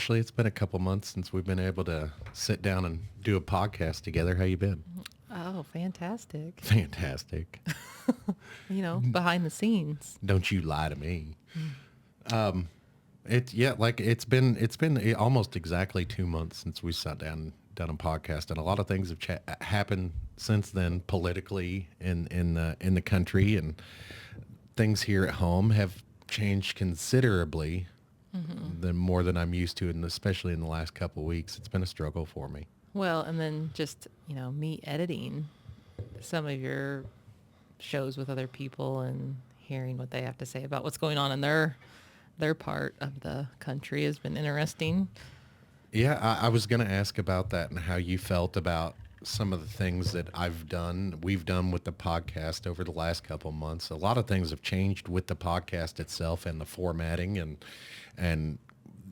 Ashley, it's been a couple months since we've been able to sit down and do a podcast together. How you been? Oh, fantastic. Fantastic. Behind the scenes. Don't you lie to me. It's been almost exactly 2 months since we sat down and done a podcast, and a lot of things have happened since then politically in the country, and things here at home have changed considerably than more than I'm used to, and especially in the last couple of weeks. It's been a struggle for me. Well, and then just, me editing some of your shows with other people and hearing what they have to say about what's going on in their part of the country has been interesting. Yeah, I was going to ask about that and how you felt about some of the things that we've done with the podcast over the last couple of months. A lot of things have changed with the podcast itself and the formatting, and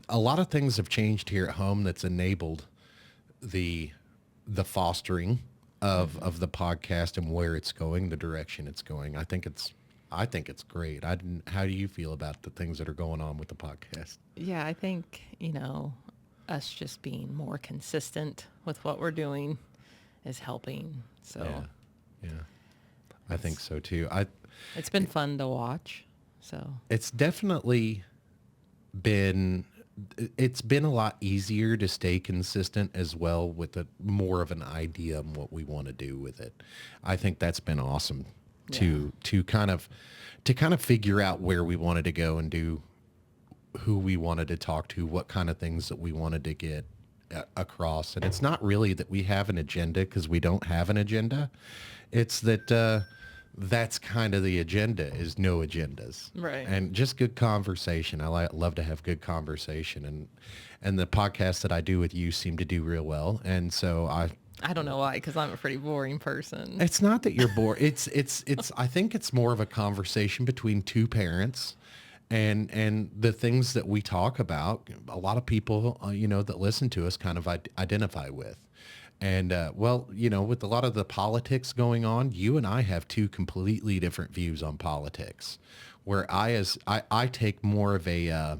a lot of things have changed here at home that's enabled the fostering of the podcast and where it's going, the direction it's going. I think it's great. How do you feel about the things that are going on with the podcast? Yeah, I think, us just being more consistent with what we're doing is helping. So yeah. I think so too. It's been fun to watch. So it's definitely been a lot easier to stay consistent as well with more of an idea on what we want to do with it. I think that's been awesome to kind of figure out where we wanted to go and do, who we wanted to talk to, what kind of things that we wanted to get across. And it's not really that we have an agenda, because we don't have an agenda. It's that that's kind of the agenda, is no agendas. Right. And just good conversation. I love to have good conversation. And the podcasts that I do with you seem to do real well. And so I don't know why, because I'm a pretty boring person. It's not that you're bored. It's I think it's more of a conversation between two parents, and the things that we talk about, a lot of people, that listen to us kind of identify with. And, with a lot of the politics going on, you and I have two completely different views on politics, where I take more of a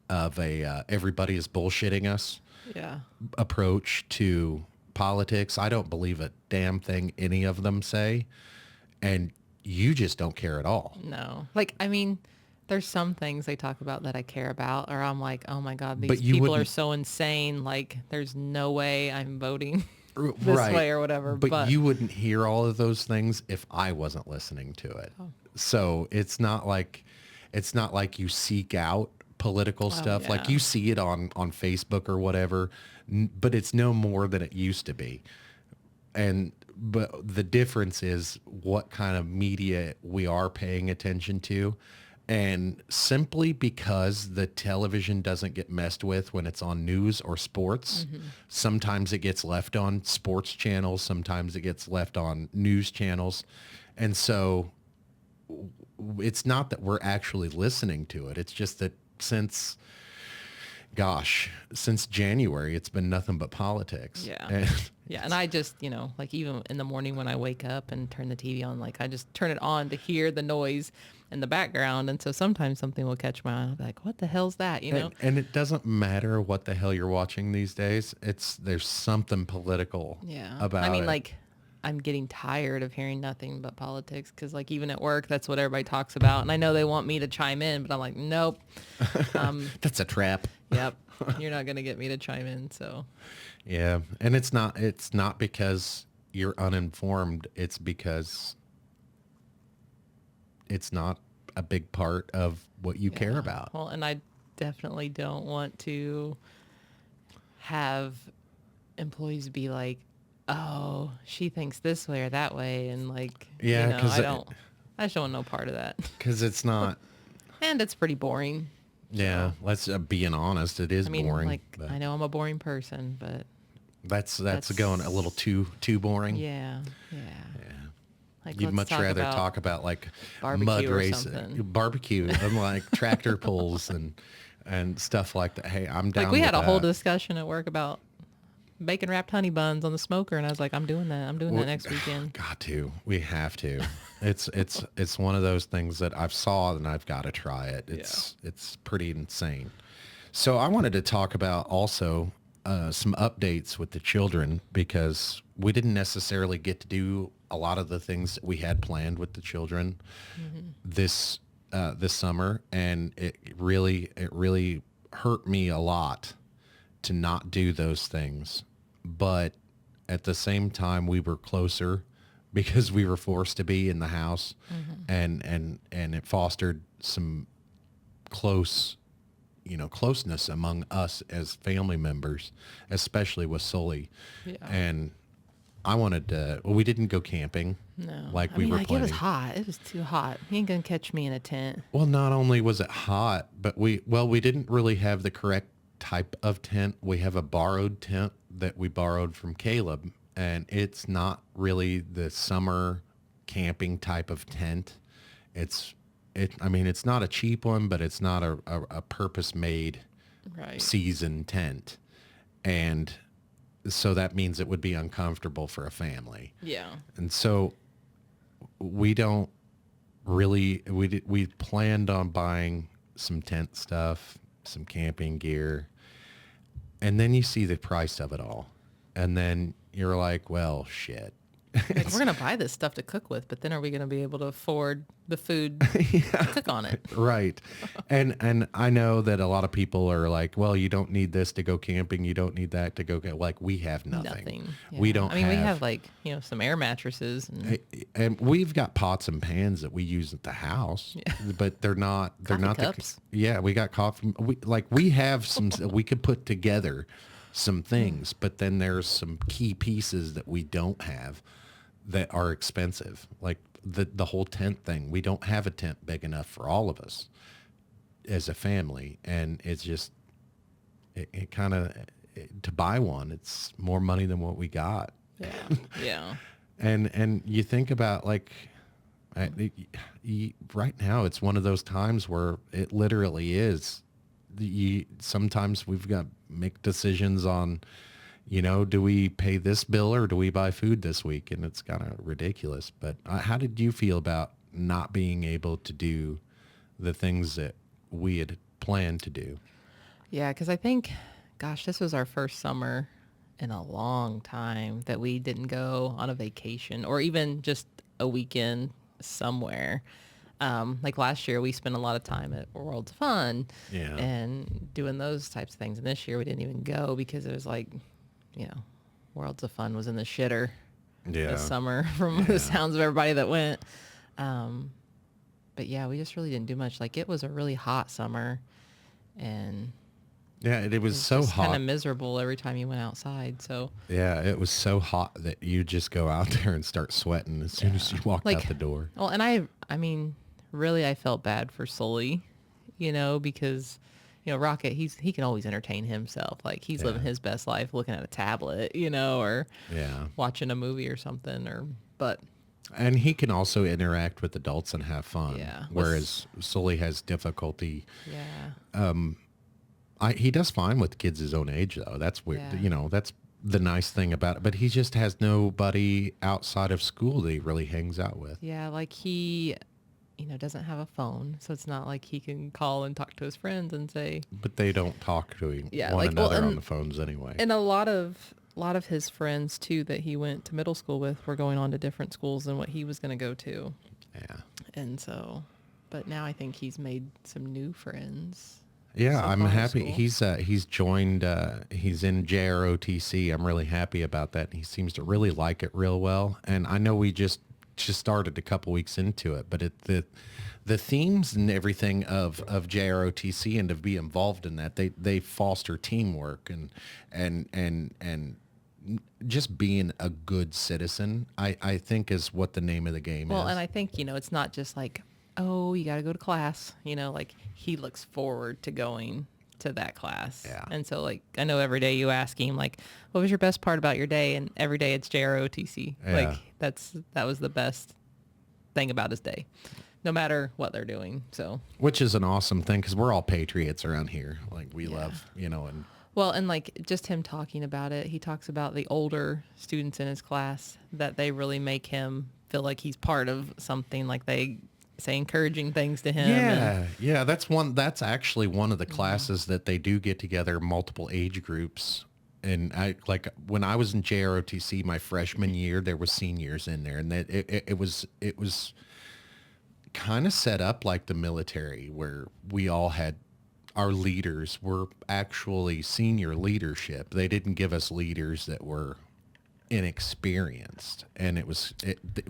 everybody is bullshitting us approach to politics. I don't believe a damn thing any of them say, and you just don't care at all. No. There's some things they talk about that I care about, or I'm like, oh my God, these people are so insane. Like, there's no way I'm voting this way or whatever. But you wouldn't hear all of those things if I wasn't listening to it. Oh. So it's not like you seek out political stuff. Yeah. Like, you see it on Facebook or whatever, but it's no more than it used to be. But the difference is what kind of media we are paying attention to. And simply because the television doesn't get messed with when it's on news or sports, sometimes it gets left on sports channels, sometimes it gets left on news channels. And so it's not that we're actually listening to it. It's just that since January, it's been nothing but politics. Yeah. And I just, even in the morning when I wake up and turn the TV on, I just turn it on to hear the noise in the background. And so sometimes something will catch my eye. I'll be like, what the hell's that? And it doesn't matter what the hell you're watching these days. There's something political about it. I'm getting tired of hearing nothing but politics, because even at work, that's what everybody talks about. And I know they want me to chime in, but I'm like, nope. That's a trap. Yep. You're not going to get me to chime in. So yeah. And it's not because you're uninformed. It's because it's not a big part of what you care about. Well, and I definitely don't want to have employees be like, oh, she thinks this way or that way. And I just don't want no part of that. Because it's not. And it's pretty boring. Yeah, let's being honest, it is boring. I know I'm a boring person, but that's going a little too boring. Yeah. You'd much rather talk about mud racing, barbecue, and tractor pulls and stuff like that. Hey, I'm down. We had a that. whole discussion at work about bacon wrapped honey buns on the smoker, and I was like, I'm doing that next weekend. Got to. We have to. It's one of those things that I've saw and I've got to try it. It's pretty insane. So I wanted to talk about also some updates with the children because we didn't necessarily get to do a lot of the things that we had planned with the children Mm-hmm. this this summer, and it really hurt me a lot to not do those things. But at the same time, we were closer because we were forced to be in the house, Mm-hmm. and it fostered some close closeness among us as family members, especially with Sully. Yeah. And I wanted to, well, we didn't go camping No. like I we mean, were like, it was planning. hot. It was too hot. He ain't gonna catch me in a tent. Well, not only was it hot, but we didn't really have the correct type of tent. We have a borrowed tent that we borrowed from Caleb, and it's not really the summer camping type of tent. I mean, it's not a cheap one, but it's not a purpose made Right. season tent. And so that means it would be uncomfortable for a family. Yeah. And so we don't really we planned on buying some tent stuff, some camping gear, and then you see the price of it all. And then you're like, well, shit. Like, we're gonna buy this stuff to cook with, but then are we gonna be able to afford the food to cook on it? Right. And I know that a lot of people are like, well, you don't need this to go camping. You don't need that to go like we have nothing. Nothing. We Yeah. don't I mean, we have have like, some air mattresses and and we've got pots and pans that we use at the house, but they're not Coffee the cups. yeah, we got coffee. We have some we could put together some things, but then there's some key pieces that we don't have that are expensive. Like the whole tent thing. We don't have a tent big enough for all of us as a family, and it's just it kind of to buy one, it's more money than what we got. yeah, yeah, And you think about like right now, it's one of those times where it literally is. Sometimes we've got to make decisions on, do we pay this bill or do we buy food this week? And it's kind of ridiculous. But how did you feel about not being able to do the things that we had planned to do? yeah. Because I think, gosh, this was our first summer in a long time that we didn't go on a vacation or even just a weekend somewhere. Like last year, we spent a lot of time at World's Fun Yeah. and doing those types of things. And this year, we didn't even go because it was like, Worlds of Fun was in the shitter Yeah. this summer from the sounds of everybody that went. But yeah, we just really didn't do much. Like, it was a really hot summer, and Yeah, it was so just hot. kind of miserable every time you went outside. So Yeah, it was so hot that you just go out there and start sweating as soon as you walked Like- out the door. well, and I mean, really, I felt bad for Sully, because Rocket, he can always entertain himself. Like, he's living his best life looking at a tablet, or Yeah. watching a movie or something. But And he can also interact with adults and have fun. Yeah. Whereas Sully has difficulty. yeah, He does fine with kids his own age, though. That's weird. Yeah. That's the nice thing about it. But he just has nobody outside of school that he really hangs out with. yeah, like he, doesn't have a phone, so it's not like he can call and talk to his friends and say. But they don't talk to Yeah, one like, well, another on and- the phones anyway. And a lot of his friends too that he went to middle school with were going on to different schools than what he was going to go to. Yeah. And so, but now I think he's made some new friends. Yeah, so I'm far in happy. school. He's joined. He's in JROTC. I'm really happy about that. He seems to really like it real well. And I know we just started a couple weeks into it, but the themes and everything of JROTC and to be involved in that, they foster teamwork and just being a good citizen. I think is what the name of the game Well, is. and I think, it's not just like, oh, you got to go to class, like he looks forward to going to that class. Yeah. And so, like, I know every day you ask him, like, what was your best part about your day? And every day it's JROTC. Yeah. Like, that was the best thing about his day, no matter what they're doing. So, Which is an awesome thing because we're all patriots around here. Like we Yeah. love, and well, and like just him talking about it, he talks about the older students in his class that they really make him feel like he's part of something. Like they say encouraging things to him. And Yeah. That's actually one of the classes that they do get together multiple age groups. And I like when I was in JROTC my freshman year, there was seniors in there, and it was kind of set up like the military, where we all had our leaders were actually senior leadership. They didn't give us leaders that were inexperienced, and it was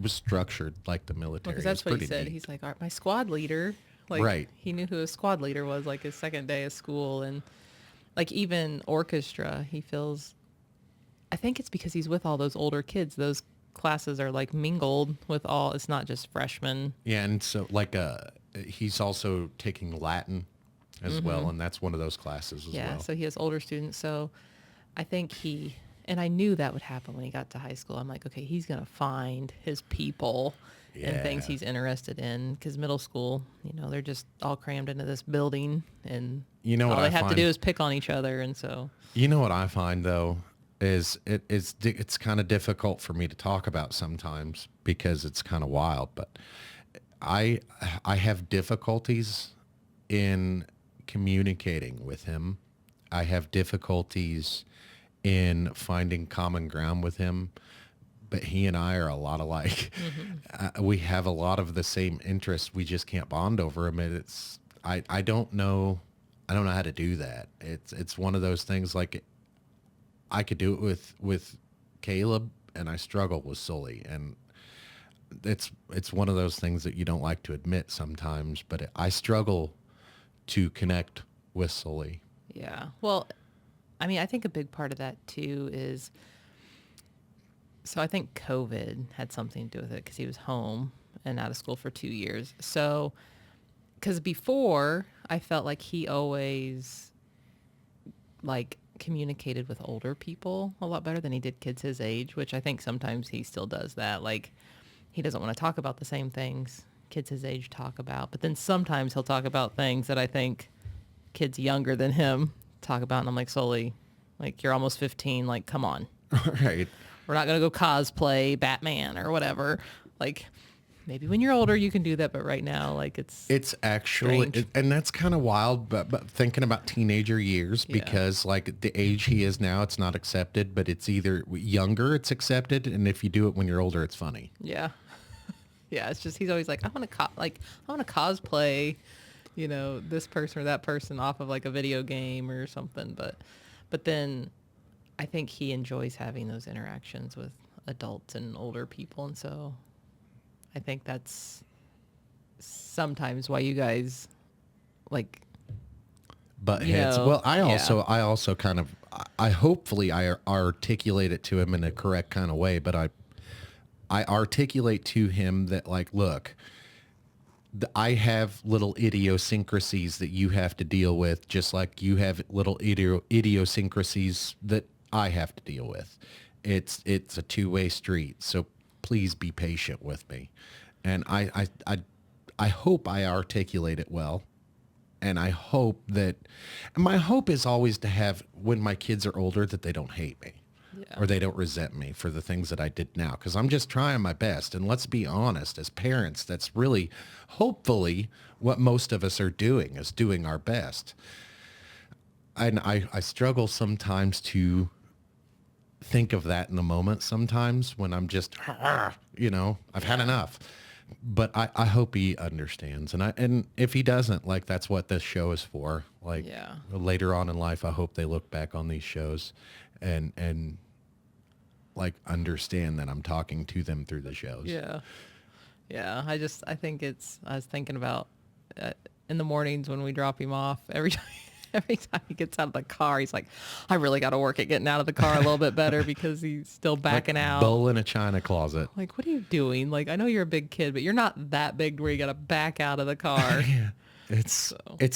structured like the military. because It was that's what he pretty said. neat. He's like, "All right, my squad leader." Like Right. he knew who his squad leader was, like his second day of school, and like even orchestra, he feels. I think it's because he's with all those older kids. Those classes are like mingled with all. It's not just freshmen. Yeah, and so like he's also taking Latin as well, and that's one of those classes as Yeah, well. so he has older students. So I think and I knew that would happen when he got to high school. I'm like, okay, he's going to find his people and things Yeah. he's interested in. Because middle school, they're just all crammed into this building, and You know what all they I have to find? do is pick on each other. And so, You know what I find though is it's kind of difficult for me to talk about sometimes because it's kind of wild, but I I have difficulties in communicating with him. I have difficulties in finding common ground with him, but he and I are a lot alike. We have a lot of the same interests. We just can't bond over them. And I don't know how to do that. It's one of those things like I could do it with Caleb, and I struggle with Sully, and it's one of those things that you don't like to admit sometimes, but I struggle to connect with Sully. yeah. Well, I mean, I think a big part of that too is, so I think COVID had something to do with it because he was home and out of school for 2 years. So, because before I felt like he always like communicated with older people a lot better than he did kids his age, which I think sometimes he still does that. Like he doesn't want to talk about the same things kids his age talk about, but then sometimes he'll talk about things that I think kids younger than him talk about, and I'm like, Sully, like you're almost 15, like come on, Right. we're not gonna go cosplay Batman or whatever. Like maybe when you're older you can do that, but right now like it's It's actually, strange. and that's kind of wild, but thinking about teenager years, Yeah. because like the age he is now, it's not accepted, but it's either younger, it's accepted. And if you do it when you're older, it's funny. Yeah. Yeah, it's just he's always like, I want to cosplay, this person or that person off of like a video game or something. But then I think he enjoys having those interactions with adults and older people, and so I think that's sometimes why you guys like, But heads. Well, yeah. I also kind of, I hopefully I articulate it to him in a correct kind of way, but I articulate to him that like, look, I have little idiosyncrasies that you have to deal with, just like you have little idiosyncrasies that I have to deal with. It's a two-way street, so please be patient with me. And I hope I articulate it well. And I hope that, and my hope is always to have, when my kids are older, that they don't hate me Yeah. or they don't resent me for the things that I did now. Because I'm just trying my best. And let's be honest, as parents, that's really, hopefully, what most of us are doing, is doing our best. And I struggle sometimes to think of that in the moment sometimes when I'm just, I've had enough. But I hope he understands. And if he doesn't, like, that's what this show is for. Like, Yeah. later on in life, I hope they look back on these shows and like understand that I'm talking to them through the shows. Yeah. Yeah. I think I was thinking about in the mornings when we drop him off, every time, every time he gets out of the car, he's like, I really got to work at getting out of the car a little bit better because he's still backing Like out. bull in a china closet. Like, what are you doing? Like, I know you're a big kid, but you're not that big where you got to back out of the car. Yeah. It's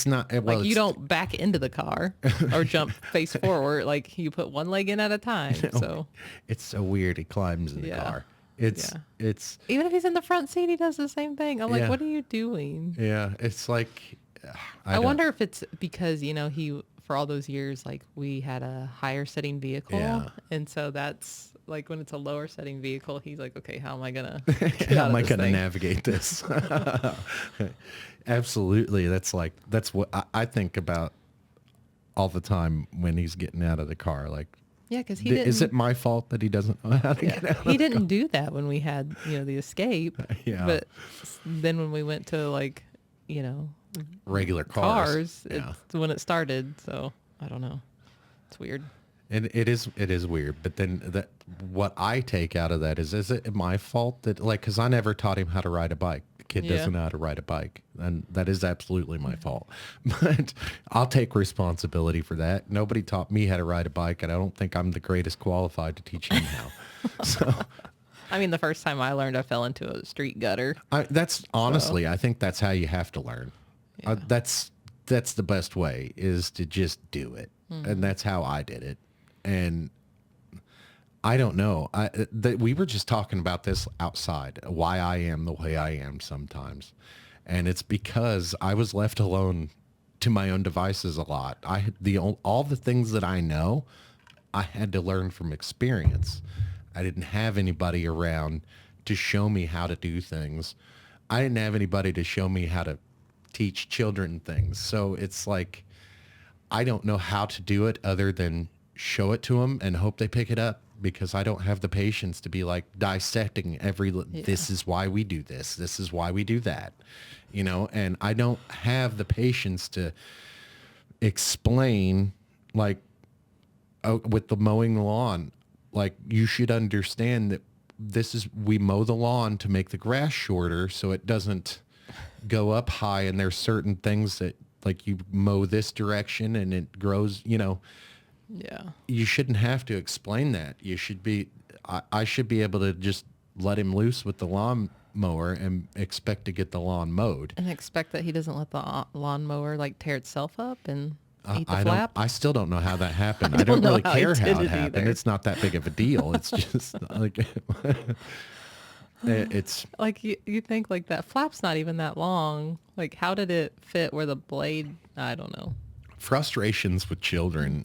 not, well, Like, you it's, don't back into the car or jump face forward. Like, you put one leg in at a time. So, it's so weird. He climbs in the Yeah. car. Yeah. It's, even if he's in the front seat, he does the same thing. I'm like, Yeah. what are you doing? yeah, it's like, I don't- wonder if it's because, he, for all those years, like we had a higher setting vehicle. Yeah. And so that's like when it's a lower setting vehicle, he's like, okay, how am I gonna get How out am of I this going to thing? navigate this? Absolutely. That's what I think about all the time when he's getting out of the car. Like, Yeah, because he is it didn't. my fault that he doesn't know how to Yeah, get out he of the car? didn't do that when we had the escape, Yeah. but then when we went to like you know Regular cars. cars, Yeah. it's when it started. So I don't know. It's weird. And it is weird, but then what I take out of that is it my fault that, like, because I never taught him how to ride a bike. The kid Yeah. doesn't know how to ride a bike, and that is absolutely my fault. But I'll take responsibility for that. Nobody taught me how to ride a bike, and I don't think I'm the greatest qualified to teach him how. So I mean, the first time I learned, I fell into a street gutter. that's So honestly, I think that's how you have to learn. yeah. That's the best way, is to just do it, and that's how I did it. And I don't know. We were just talking about this outside, why I am the way I am sometimes. And it's because I was left alone to my own devices a lot. All the things that I know, I had to learn from experience. I didn't have anybody around to show me how to do things. I didn't have anybody to show me how to teach children things. So it's like, I don't know how to do it other than show it to them and hope they pick it up, because I don't have the patience to be like dissecting Yeah. this is why we do this. This is why we do that, and I don't have the patience to explain, like, with the mowing the lawn, like, you should understand that we mow the lawn to make the grass shorter so it doesn't go up high, and there's certain things that, like, you mow this direction and it grows, Yeah. you shouldn't have to explain that. I should be able to just let him loose with the lawn mower and expect to get the lawn mowed. And expect that he doesn't let the lawnmower like tear itself up and eat the I don't. flap. I still don't know how that happened. I I don't don't know really how he care did how it it happened. either. It's not that big of a deal. It's just like it's Like you think like that flap's not even that long. Like how did it fit where the blade? I don't know. frustrations with children.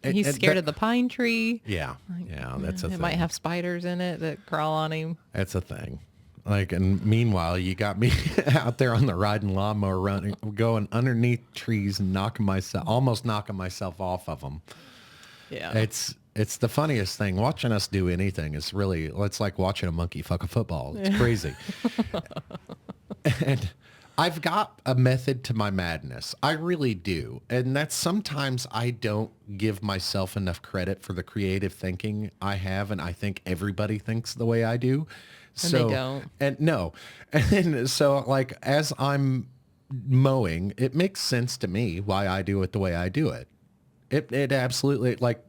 He's scared of the pine tree. Yeah, yeah, that's a It thing. might have spiders in it that crawl on him. That's a thing. Like, and meanwhile, you got me out there on the riding lawnmower, running, going underneath trees and almost knocking myself off of them. Yeah. It's the funniest thing. Watching us do anything is really, it's like watching a monkey fuck a football. It's crazy. And I've got a method to my madness. I really do. And that's, sometimes I don't give myself enough credit for the creative thinking I have. And I think everybody thinks the way I do. And they don't. And no. And so, like, as I'm mowing, it makes sense to me why I do it the way I do it. It absolutely, like,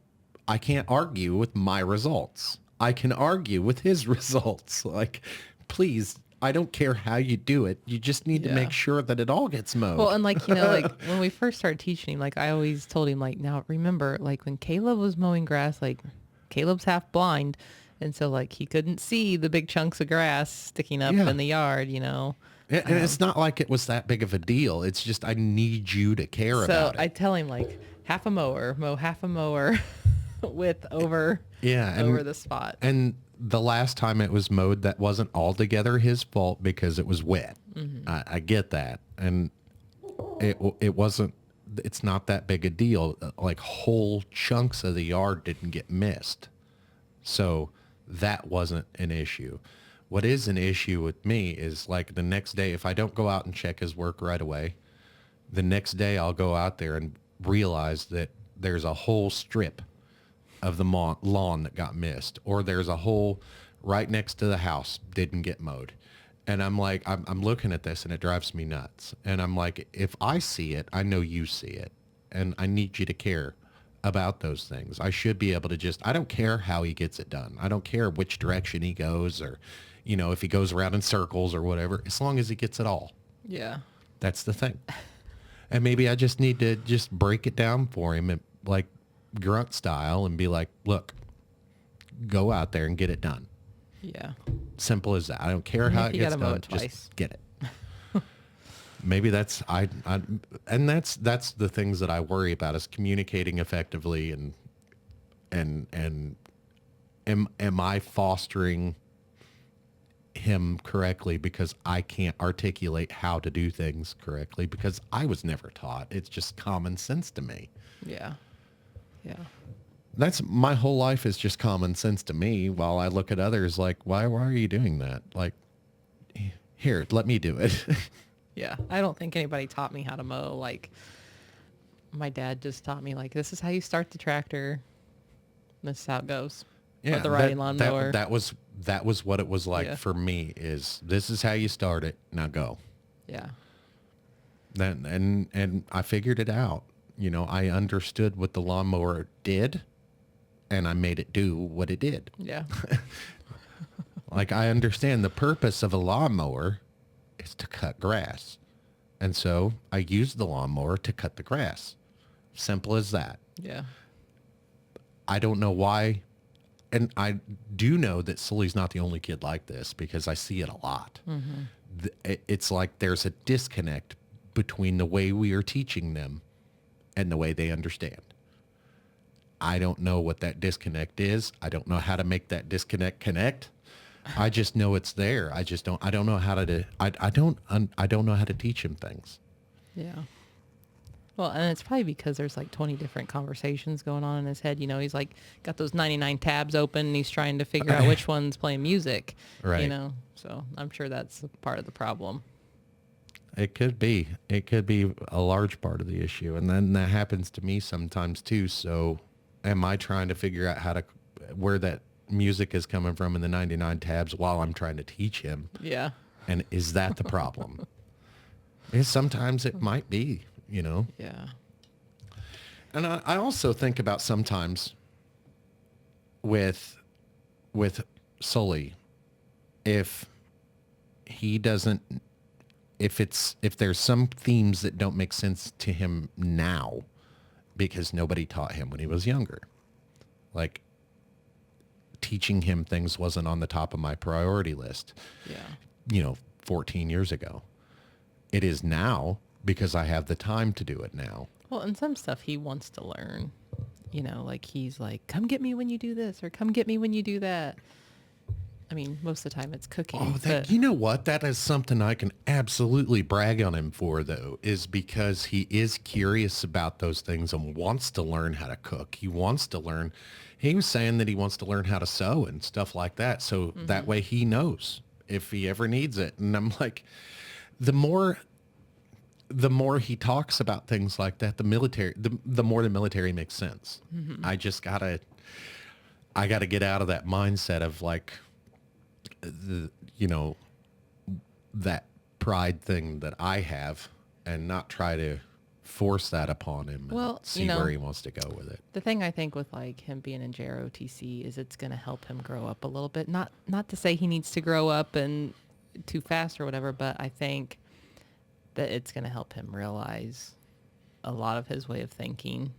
I can't argue with my results. I can argue with his results. Like, please, I don't care how you do it. You just need to Yeah. make sure that it all gets mowed. Well, and like, like when we first started teaching him, like I always told him, like, now remember, like when Caleb was mowing grass, like Caleb's half blind. And so like he couldn't see the big chunks of grass sticking up Yeah. in the yard, And it's not like it was that big of a deal. It's just, I need you to care So about it. I tell him like mow half a mower width over Yeah, over the spot. And the last time it was mowed, that wasn't altogether his fault because it was wet. I get that. And it wasn't, it's not that big a deal. Like, whole chunks of the yard didn't get missed. So that wasn't an issue. What is an issue with me is, like, the next day, if I don't go out and check his work right away, the next day I'll go out there and realize that there's a whole strip of the lawn that got missed, or there's a hole right next to the house didn't get mowed. And I'm like, I'm looking at this and it drives me nuts. And I'm like, if I see it, I know you see it. And I need you to care about those things. I should be able to I don't care how he gets it done. I don't care which direction he goes, or, if he goes around in circles or whatever, as long as he gets it all. Yeah. That's the thing. And maybe I just need to just break it down for him, and, like, grunt style, and be like, look, go out there and get it done. Yeah. Simple as that. I don't care And how if it you gets gotta mow done. it twice. Just get it. Maybe that's, and that's the things that I worry about, is communicating effectively and am I fostering him correctly because I can't articulate how to do things correctly because I was never taught. It's just common sense to me. Yeah. Yeah. That's my whole life is just common sense to me while I look at others like, why are you doing that? Like, here, let me do it. Yeah. I don't think anybody taught me how to mow. Like, my dad just taught me, like, this is how you start the tractor. This is how it goes. Yeah, Or the riding lawnmower. that was what it was like Yeah. for me is this is how you start it. Now go. Yeah. Then and I figured it out. You know, I understood what the lawnmower did and I made it do what it did. Yeah. Like I understand the purpose of a lawnmower is to cut grass. And so I used the lawnmower to cut the grass. Simple as that. Yeah. I don't know why. And I do know that Sully's not the only kid like this because I see it a lot. It's like there's a disconnect between the way we are teaching them and the way they understand. I don't know what that disconnect is. I don't know how to make that disconnect connect. I just know it's there. I don't know how to, I don't know how to teach him things. Yeah. Well, and it's probably because there's like 20 different conversations going on in his head. You know, he's like got those 99 tabs open and he's trying to figure out which one's playing music. Right. You know, so I'm sure that's a part of the problem. It could be. It could be a large part of the issue. And then that happens to me sometimes too. So am I trying to figure out where that music is coming from in the 99 tabs while I'm trying to teach him? Yeah. And is that the problem? Because sometimes it might be, you know? Yeah. And I also think about sometimes with Sully, if he doesn't, if there's some themes that don't make sense to him now because nobody taught him when he was younger, like teaching him things wasn't on the top of my priority list, Yeah. 14 years ago. It is now because I have the time to do it now. Well, and some stuff he wants to learn, you know, like he's like, come get me when you do this or come get me when you do that. I mean, most of the time it's cooking. Oh, but you know what? That is something I can absolutely brag on him for, though, is because he is curious about those things and wants to learn how to cook. He wants to learn. He was saying that he wants to learn how to sew and stuff like that. So that way he knows if he ever needs it. And I'm like, the more he talks about things like that, the more the military makes sense. I just gotta get out of that mindset of like, that pride thing that I have and not try to force that upon him and Well, see where he wants to go with it. the thing I think with like him being in JROTC is it's going to help him grow up a little bit. Not to say he needs to grow up and too fast or whatever, but I think that it's going to help him realize a lot of his way of thinking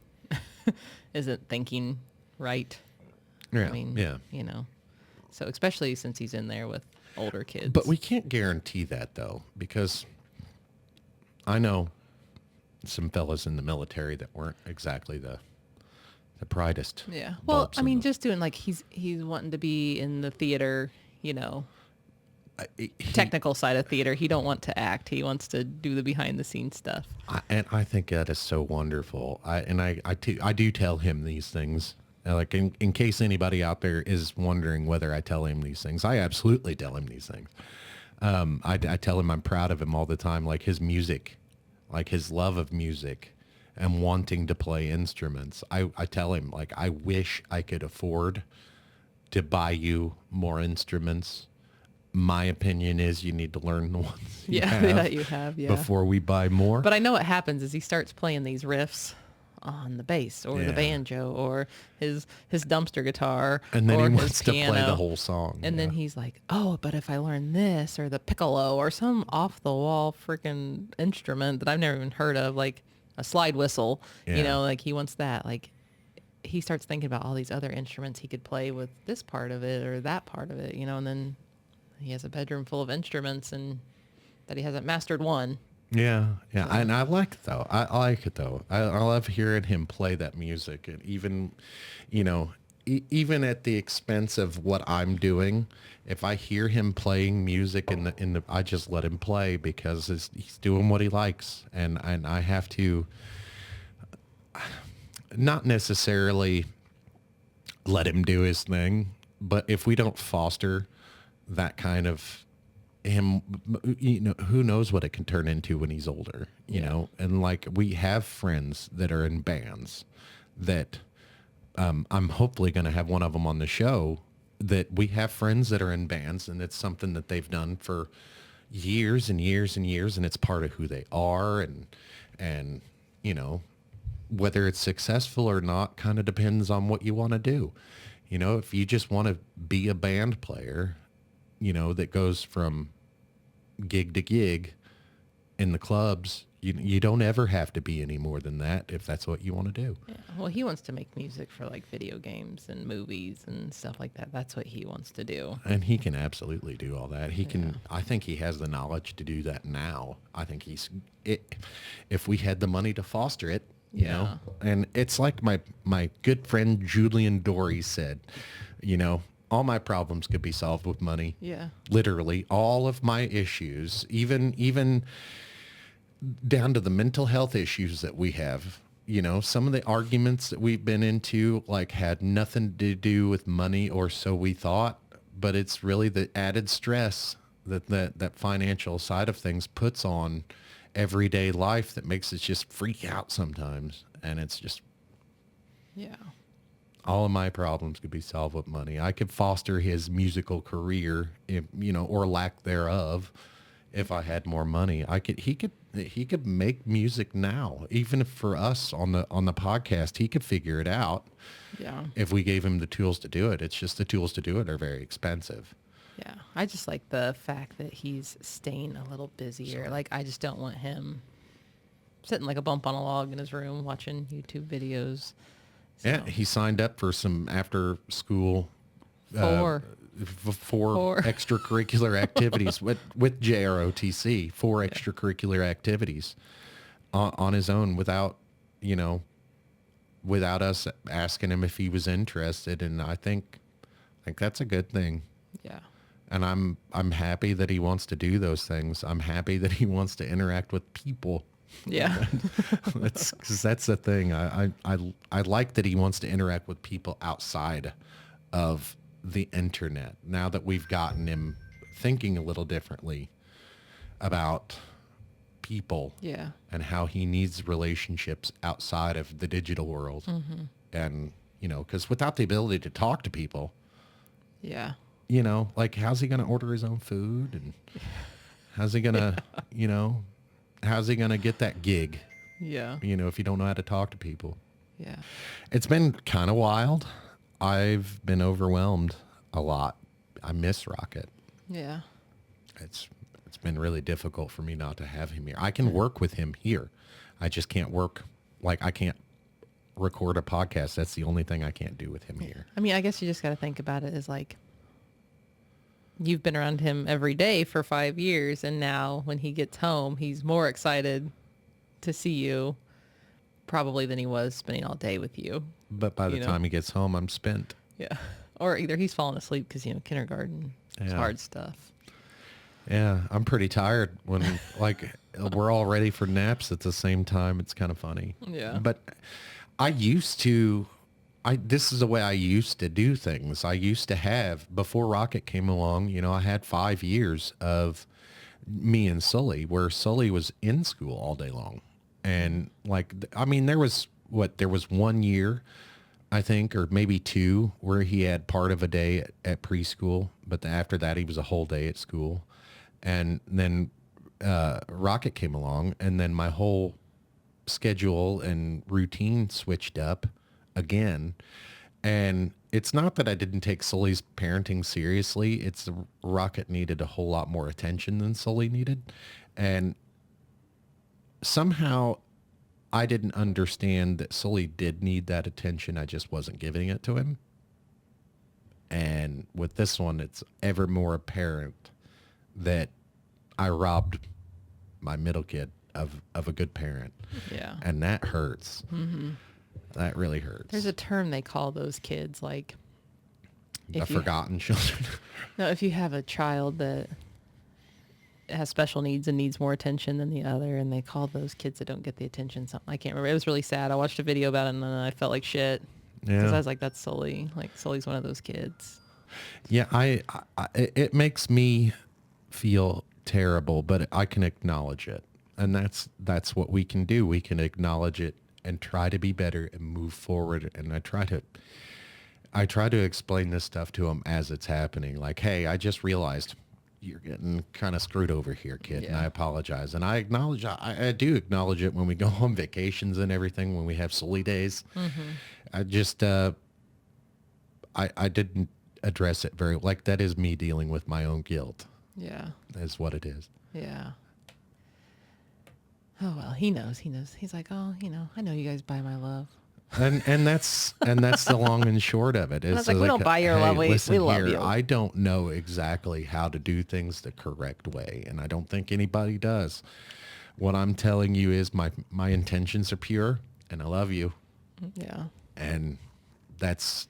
isn't thinking right. Yeah, I mean, yeah. you know, so especially since he's in there with older kids. But we can't guarantee that, though, because I know some fellas in the military that weren't exactly the brightest. Yeah. Well, bulbs I in mean, the- just doing like he's wanting to be in the theater, you know, he- technical side of theater. He don't want to act. He wants to do the behind the scenes stuff. and I think that is so wonderful. I do tell him these things. Like in case anybody out there is wondering whether I tell him these things, I absolutely tell him these things. I tell him I'm proud of him all the time, like his music, like his love of music and wanting to play instruments. I tell him, like, I wish I could afford to buy you more instruments. My opinion is you need to learn the ones you have that you have. Yeah. before we buy more. But I know what happens is he starts playing these riffs on the bass or Yeah. the banjo or his dumpster guitar and then or he his wants to play piano. the whole song. And then he's like, oh, but if I learn this or the piccolo or some off the wall freaking instrument that I've never even heard of, like a slide whistle, Yeah. you know, like he wants that. Like he starts thinking about all these other instruments he could play with this part of it or that part of it, you know, and then he has a bedroom full of instruments and that he hasn't mastered one. Yeah, and I like it though. I like it though. I love hearing him play that music, and even, even at the expense of what I'm doing, if I hear him playing music I just let him play because he's doing what he likes, and I have to not necessarily let him do his thing, but if we don't foster that kind of him, who knows what it can turn into when he's older, and like we have friends that are in bands that I'm hopefully going to have one of them on the show, that we have friends that are in bands and it's something that they've done for years and years and years. And it's part of who they are. And, whether it's successful or not kind of depends on what you want to do. If you just want to be a band player, that goes from gig to gig in the clubs, you don't ever have to be any more than that if that's what you want to do. Yeah. Well, he wants to make music for like video games and movies and stuff like that. That's what he wants to do. And he can absolutely do all that. I think he has the knowledge to do that now. I think if we had the money to foster it, and it's like my good friend Julian Dory said, all my problems could be solved with money. Yeah. Literally all of my issues, even down to the mental health issues that we have. Some of the arguments that we've been into like had nothing to do with money, or so we thought, but it's really the added stress that financial side of things puts on everyday life that makes us just freak out sometimes. And it's just, yeah, all of my problems could be solved with money. I could foster his musical career, or lack thereof, if I had more money. He could make music now. Even if for us on the podcast, he could figure it out. Yeah. If we gave him the tools to do it. It's just the tools to do it are very expensive. Yeah. I just like the fact that he's staying a little busier. Sorry. Like, I just don't want him sitting like a bump on a log in his room watching YouTube videos. So. Yeah, he signed up for some after school Four extracurricular activities with JROTC, extracurricular activities on his own without us asking him if he was interested. And I think that's a good thing. Yeah. And I'm happy that he wants to do those things. I'm happy that he wants to interact with people. Yeah. That's the thing. I like that he wants to interact with people outside of the internet, now that we've gotten him thinking a little differently about people. Yeah. And how he needs relationships outside of the digital world. Mm-hmm. And, because without the ability to talk to people, yeah, like how's he going to order his own food, and how's he going to, how's he going to get that gig? Yeah. If you don't know how to talk to people. Yeah. It's been kind of wild. I've been overwhelmed a lot. I miss Rocket. Yeah. It's been really difficult for me not to have him here. I can work with him here. I just can't I can't record a podcast. That's the only thing I can't do with him here. I mean, I guess you just got to think about it as like, you've been around him every day for 5 years, and now when he gets home, he's more excited to see you probably than he was spending all day with you. But by the time he gets home, I'm spent. Yeah. Or either he's falling asleep because, kindergarten is hard stuff. Yeah, I'm pretty tired when we're all ready for naps at the same time. It's kind of funny. Yeah. But this is the way I used to do things. I used to have, before Rocket came along, I had 5 years of me and Sully, where Sully was in school all day long. And there was 1 year, I think, or maybe 2, where he had part of a day at preschool, but after that he was a whole day at school. And then Rocket came along, and then my whole schedule and routine switched up again. And it's not that I didn't take Sully's parenting seriously. It's Rocket needed a whole lot more attention than Sully needed. And somehow I didn't understand that Sully did need that attention. I just wasn't giving it to him. And with this one, it's ever more apparent that I robbed my middle kid of a good parent. Yeah. And that hurts. Mm-hmm. That really hurts. There's a term they call those kids, like The if you forgotten children. no, if you have a child that has special needs and needs more attention than the other, and they call those kids that don't get the attention something. I can't remember. It was really sad. I watched a video about it and then I felt like shit because I Yeah. was like, that's Sully. Like Sully's one of those kids. Yeah, it makes me feel terrible, but I can acknowledge it. And that's what we can do. We can acknowledge it and try to be better and move forward. And I try to explain this stuff to them as it's happening. Like, hey, I just realized you're getting kind of screwed over here, kid, and Yeah. I apologize. And I acknowledge, I do acknowledge it when we go on vacations and everything, when we have silly days. I just, I didn't address it very, like, that is me dealing with my own guilt, Yeah. is what it is. Yeah. Oh, well, he knows. He knows. He's like, oh, I know you guys buy my love. And that's the long and short of it. I was like, we don't buy your love. We love you. I don't know exactly how to do things the correct way, and I don't think anybody does. What I'm telling you is my intentions are pure, and I love you, Yeah. and that's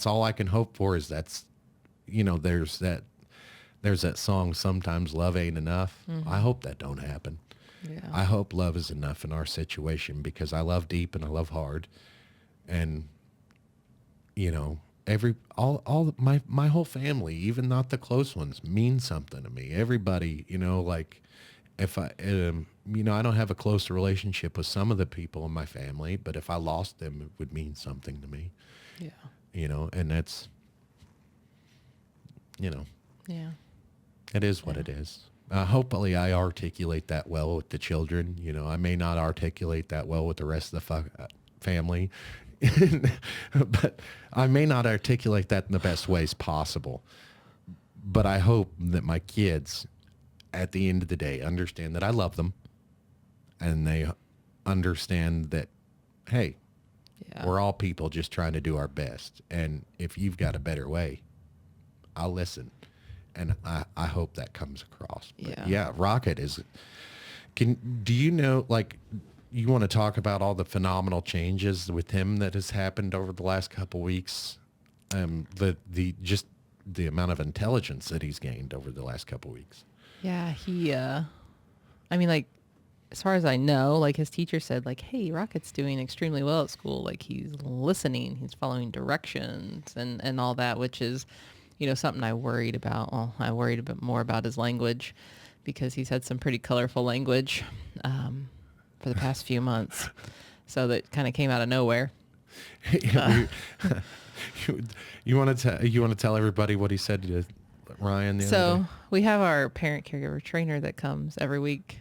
all I can hope for. Is there's that song, sometimes love ain't enough. I hope that don't happen. Yeah. I hope love is enough in our situation, because I love deep and I love hard. And, my whole family, even not the close ones, means something to me. Everybody, like if I don't have a close relationship with some of the people in my family, but if I lost them, it would mean something to me, Yeah. and that's, Yeah. it is what it is. Hopefully I articulate that well with the children. I may not articulate that well with the rest of the family, but I may not articulate that in the best ways possible. But I hope that my kids, at the end of the day, understand that I love them, and they understand that, hey, Yeah. we're all people just trying to do our best. And if you've got a better way, I'll listen. And I hope that comes across. But Yeah. Rocket is, do you know, like, you want to talk about all the phenomenal changes with him that has happened over the last couple weeks? Just the amount of intelligence that he's gained over the last couple weeks. Yeah. He, like, as far as I know, like his teacher said, like, hey, Rocket's doing extremely well at school. Like he's listening, he's following directions and all that, which is, something I worried about. Well, I worried a bit more about his language, because he's had some pretty colorful language for the past few months. So that kind of came out of nowhere. You want to tell everybody what he said to Ryan the other day? We have our parent caregiver trainer that comes every week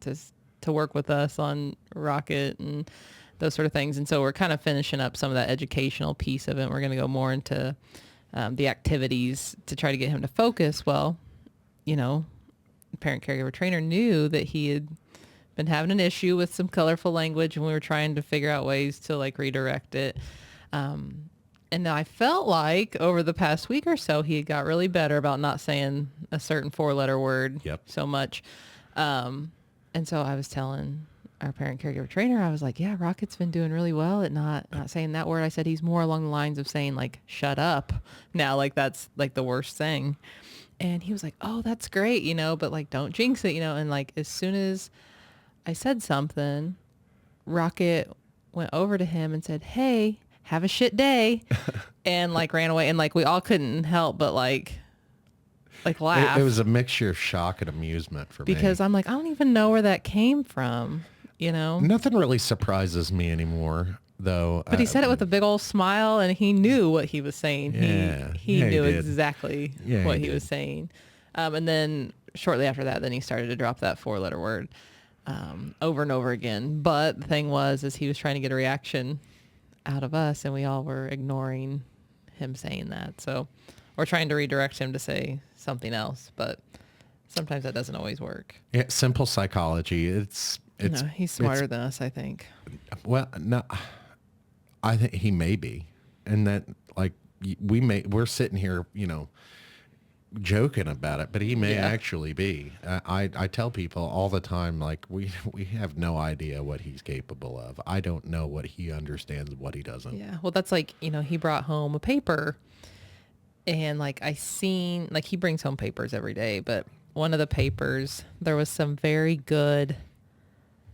to work with us on Rocket and those sort of things. And so we're kind of finishing up some of that educational piece of it. We're going to go more into the activities to try to get him to focus. Well, the parent caregiver trainer knew that he had been having an issue with some colorful language, and we were trying to figure out ways to like redirect it. And I felt like over the past week or so, he had got really better about not saying a certain 4-letter word so much. And so I was telling our parent caregiver trainer, I was like, yeah, Rocket's been doing really well at not saying that word. I said, he's more along the lines of saying like, shut up now. Like that's like the worst thing. And he was like, oh, that's great. But like, don't jinx it, and like, as soon as I said something, Rocket went over to him and said, hey, have a shit day. And like ran away. And like, we all couldn't help but like laugh. It was a mixture of shock and amusement for me. Because I'm like, I don't even know where that came from. Nothing really surprises me anymore, though. But he said it with a big old smile, and he knew what he was saying. Yeah, he knew did. exactly what he was saying. And then shortly after that, then he started to drop that 4-letter word over and over again. But the thing is he was trying to get a reaction out of us, and we all were ignoring him saying that. So we're trying to redirect him to say something else, but sometimes that doesn't always work. Yeah, simple psychology. He's smarter than us, I think. Well, no, I think he may be, and that like we're sitting here, joking about it, but he may Yeah. actually be. I tell people all the time, like, we have no idea what he's capable of. I don't know what he understands, what he doesn't. Yeah. Well, that's like, he brought home a paper, and like I seen, like, he brings home papers every day, but one of the papers, there was some very good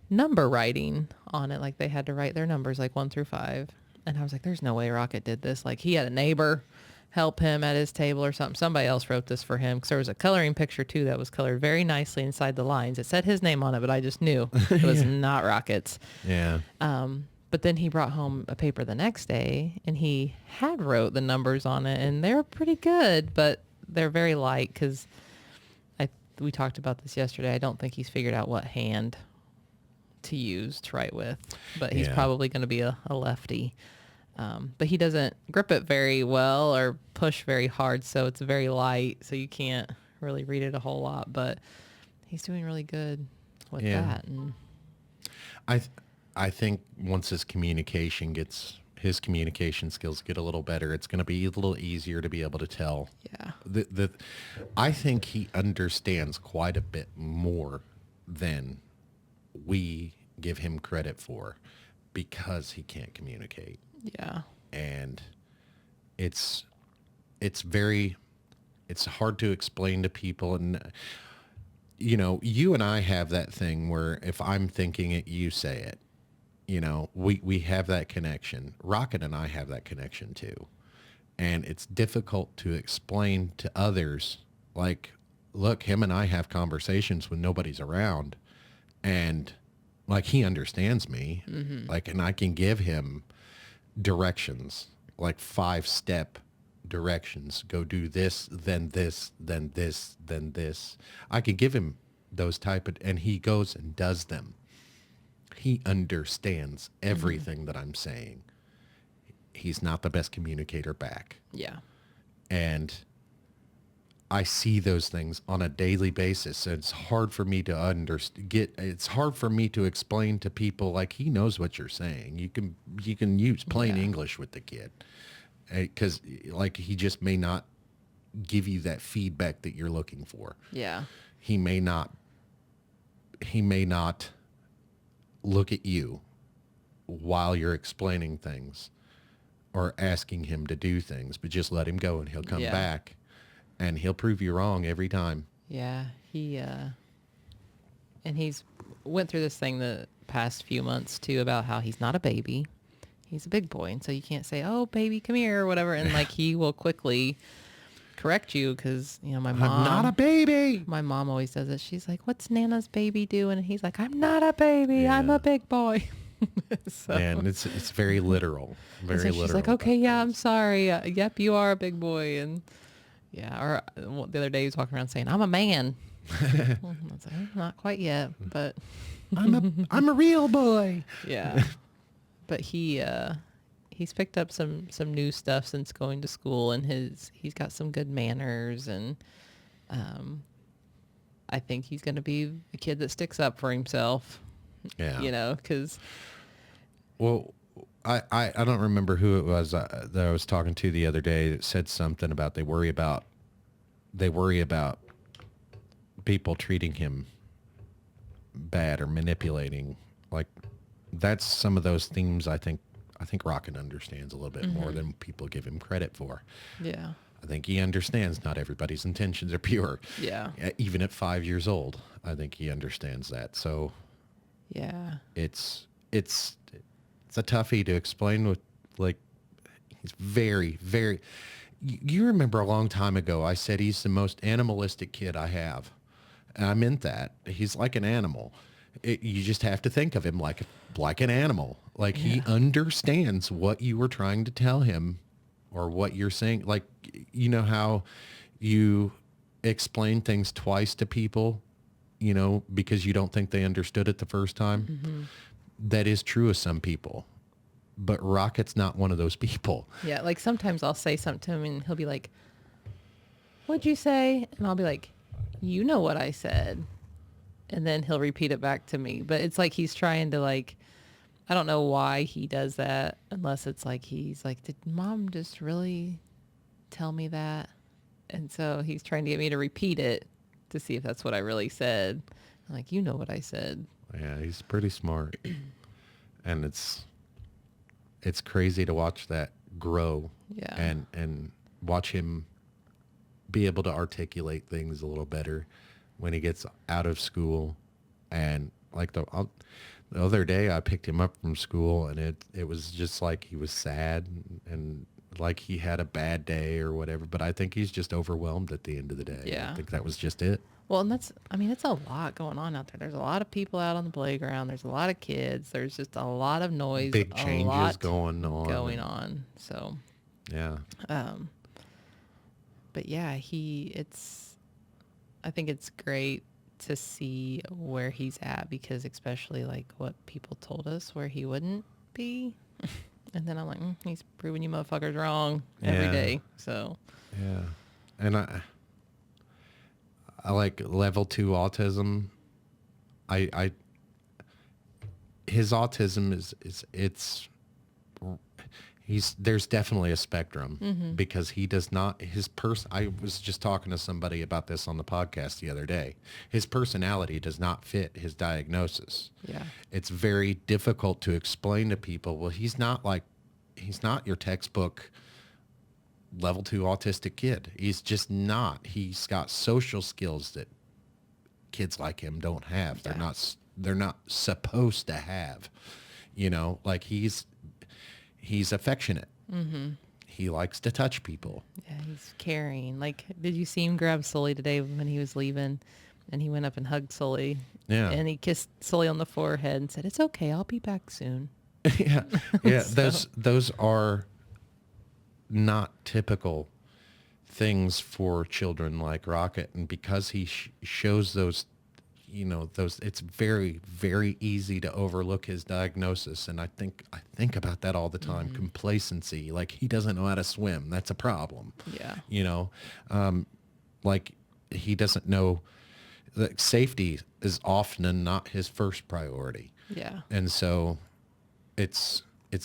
number writing on it. Like they had to write their numbers like 1 through 5. And I was like, there's no way Rocket did this. Like he had a neighbor help him at his table or something. Somebody else wrote this for him, because there was a coloring picture too that was colored very nicely inside the lines. It said his name on it, but I just knew it was Yeah. not Rocket's. Yeah. But then he brought home a paper the next day, and he had wrote the numbers on it, and they're pretty good, but they're very light, because we talked about this yesterday. I don't think he's figured out what hand to use to write with, but he's Yeah. probably going to be a lefty. But he doesn't grip it very well or push very hard, so it's very light, so you can't really read it a whole lot. But he's doing really good with Yeah. that. And I th- I think once his communication skills get a little better, it's going to be a little easier to be able to tell. yeah, I think he understands quite a bit more than we give him credit for, because he can't communicate. yeah, And it's it's very it's hard to explain to people. And you and I have that thing where if I'm thinking it, you say it. We have that connection. Rocket and I have that connection too. And it's difficult to explain to others, like, look, him and I have conversations when nobody's around, and like he understands me, like, and I can give him directions, like 5-step directions. Go do this, then this, then this, then this. I could give him those and he goes and does them. He understands everything that I'm saying. He's not the best communicator back. yeah, And I see those things on a daily basis. So it's hard for me to it's hard for me to explain to people, like, he knows what you're saying. You can use plain Yeah. English with the kid. Because like, he just may not give you that feedback that you're looking for. yeah, He may not look at you while you're explaining things or asking him to do things, but just let him go, and he'll come Yeah. back and he'll prove you wrong every time. yeah. And he's went through this thing the past few months too, about how he's not a baby. He's a big boy, and so you can't say, "Oh, baby, come here," or whatever. And like he will quickly correct you, because my I'm not a baby. my mom always does it. She's like, "What's Nana's baby doing?" And he's like, "I'm not a baby. I'm Yeah. a big boy." So, And it's very literal. and Very so literal. she's like, about "Okay, yeah, I'm things. sorry. Yep, you are a big boy." And yeah, or the other day he was walking around saying, "I'm a man." I was like, "Not quite yet, but I'm a real boy. yeah." But he's picked up some new stuff since going to school, and he's got some good manners, and I think he's going to be a kid that sticks up for himself. Yeah. Because Well, I don't remember who it was that I was talking to the other day that said something about they worry about people treating him bad or manipulating. Like, that's some of those themes I think Rocket understands a little bit more than people give him credit for. yeah, I think he understands not everybody's intentions are pure. yeah, Even at 5 years old, I think he understands that. So yeah, it's a toughie to explain. With, like, he's very, very, you remember a long time ago I said he's the most animalistic kid I have, and I meant that. He's like an animal. You just have to think of him like an animal. Like, he Yeah. understands what you were trying to tell him or what you're saying. Like, you know how you explain things twice to people, because you don't think they understood it the first time. That is true of some people, but Rocket's not one of those people. yeah. Like sometimes I'll say something to him, and he'll be like, "What'd you say?" And I'll be like, "You know what I said." And then he'll repeat it back to me. But it's like he's trying to, like, I don't know why he does that, unless it's like he's like, "Did mom just really tell me that?" And so he's trying to get me to repeat it to see if that's what I really said. I'm like, you know what I said. Yeah, he's pretty smart. And it's crazy to watch that grow Yeah. and watch him be able to articulate things a little better when he gets out of school. And like the other day I picked him up from school, and it was just like he was sad and like he had a bad day or whatever, but I think he's just overwhelmed at the end of the day. Yeah. I think that was just it. Well, and it's a lot going on out there. There's a lot of people out on the playground. There's a lot of kids. There's just a lot of noise. Big a changes lot going going on. on. So, Yeah. but yeah, I think it's great to see where he's at, because especially like what people told us where he wouldn't be. And then I'm like, he's proving you motherfuckers wrong every Yeah. day. So, Yeah. And I like level 2 autism. I his autism is there's definitely a spectrum, because he does not, I was just talking to somebody about this on the podcast the other day. His personality does not fit his diagnosis. yeah. It's very difficult to explain to people, well, he's not your textbook level 2 autistic kid. He's just not. He's got social skills that kids like him don't have. Yeah. They're not supposed to have. Like he's affectionate. He likes to touch people. Yeah, he's caring. Like, did you see him grab Sully today when he was leaving? And he went up and hugged Sully. Yeah. And he kissed Sully on the forehead and said, "It's okay. I'll be back soon." Yeah. Yeah. So- Those are not typical things for children like Rocket. And because he shows those, it's very, very easy to overlook his diagnosis. And I think about that all the time. Complacency. Like, he doesn't know how to swim. That's a problem. Yeah. Like, he doesn't know that safety is often not his first priority. Yeah. And so it's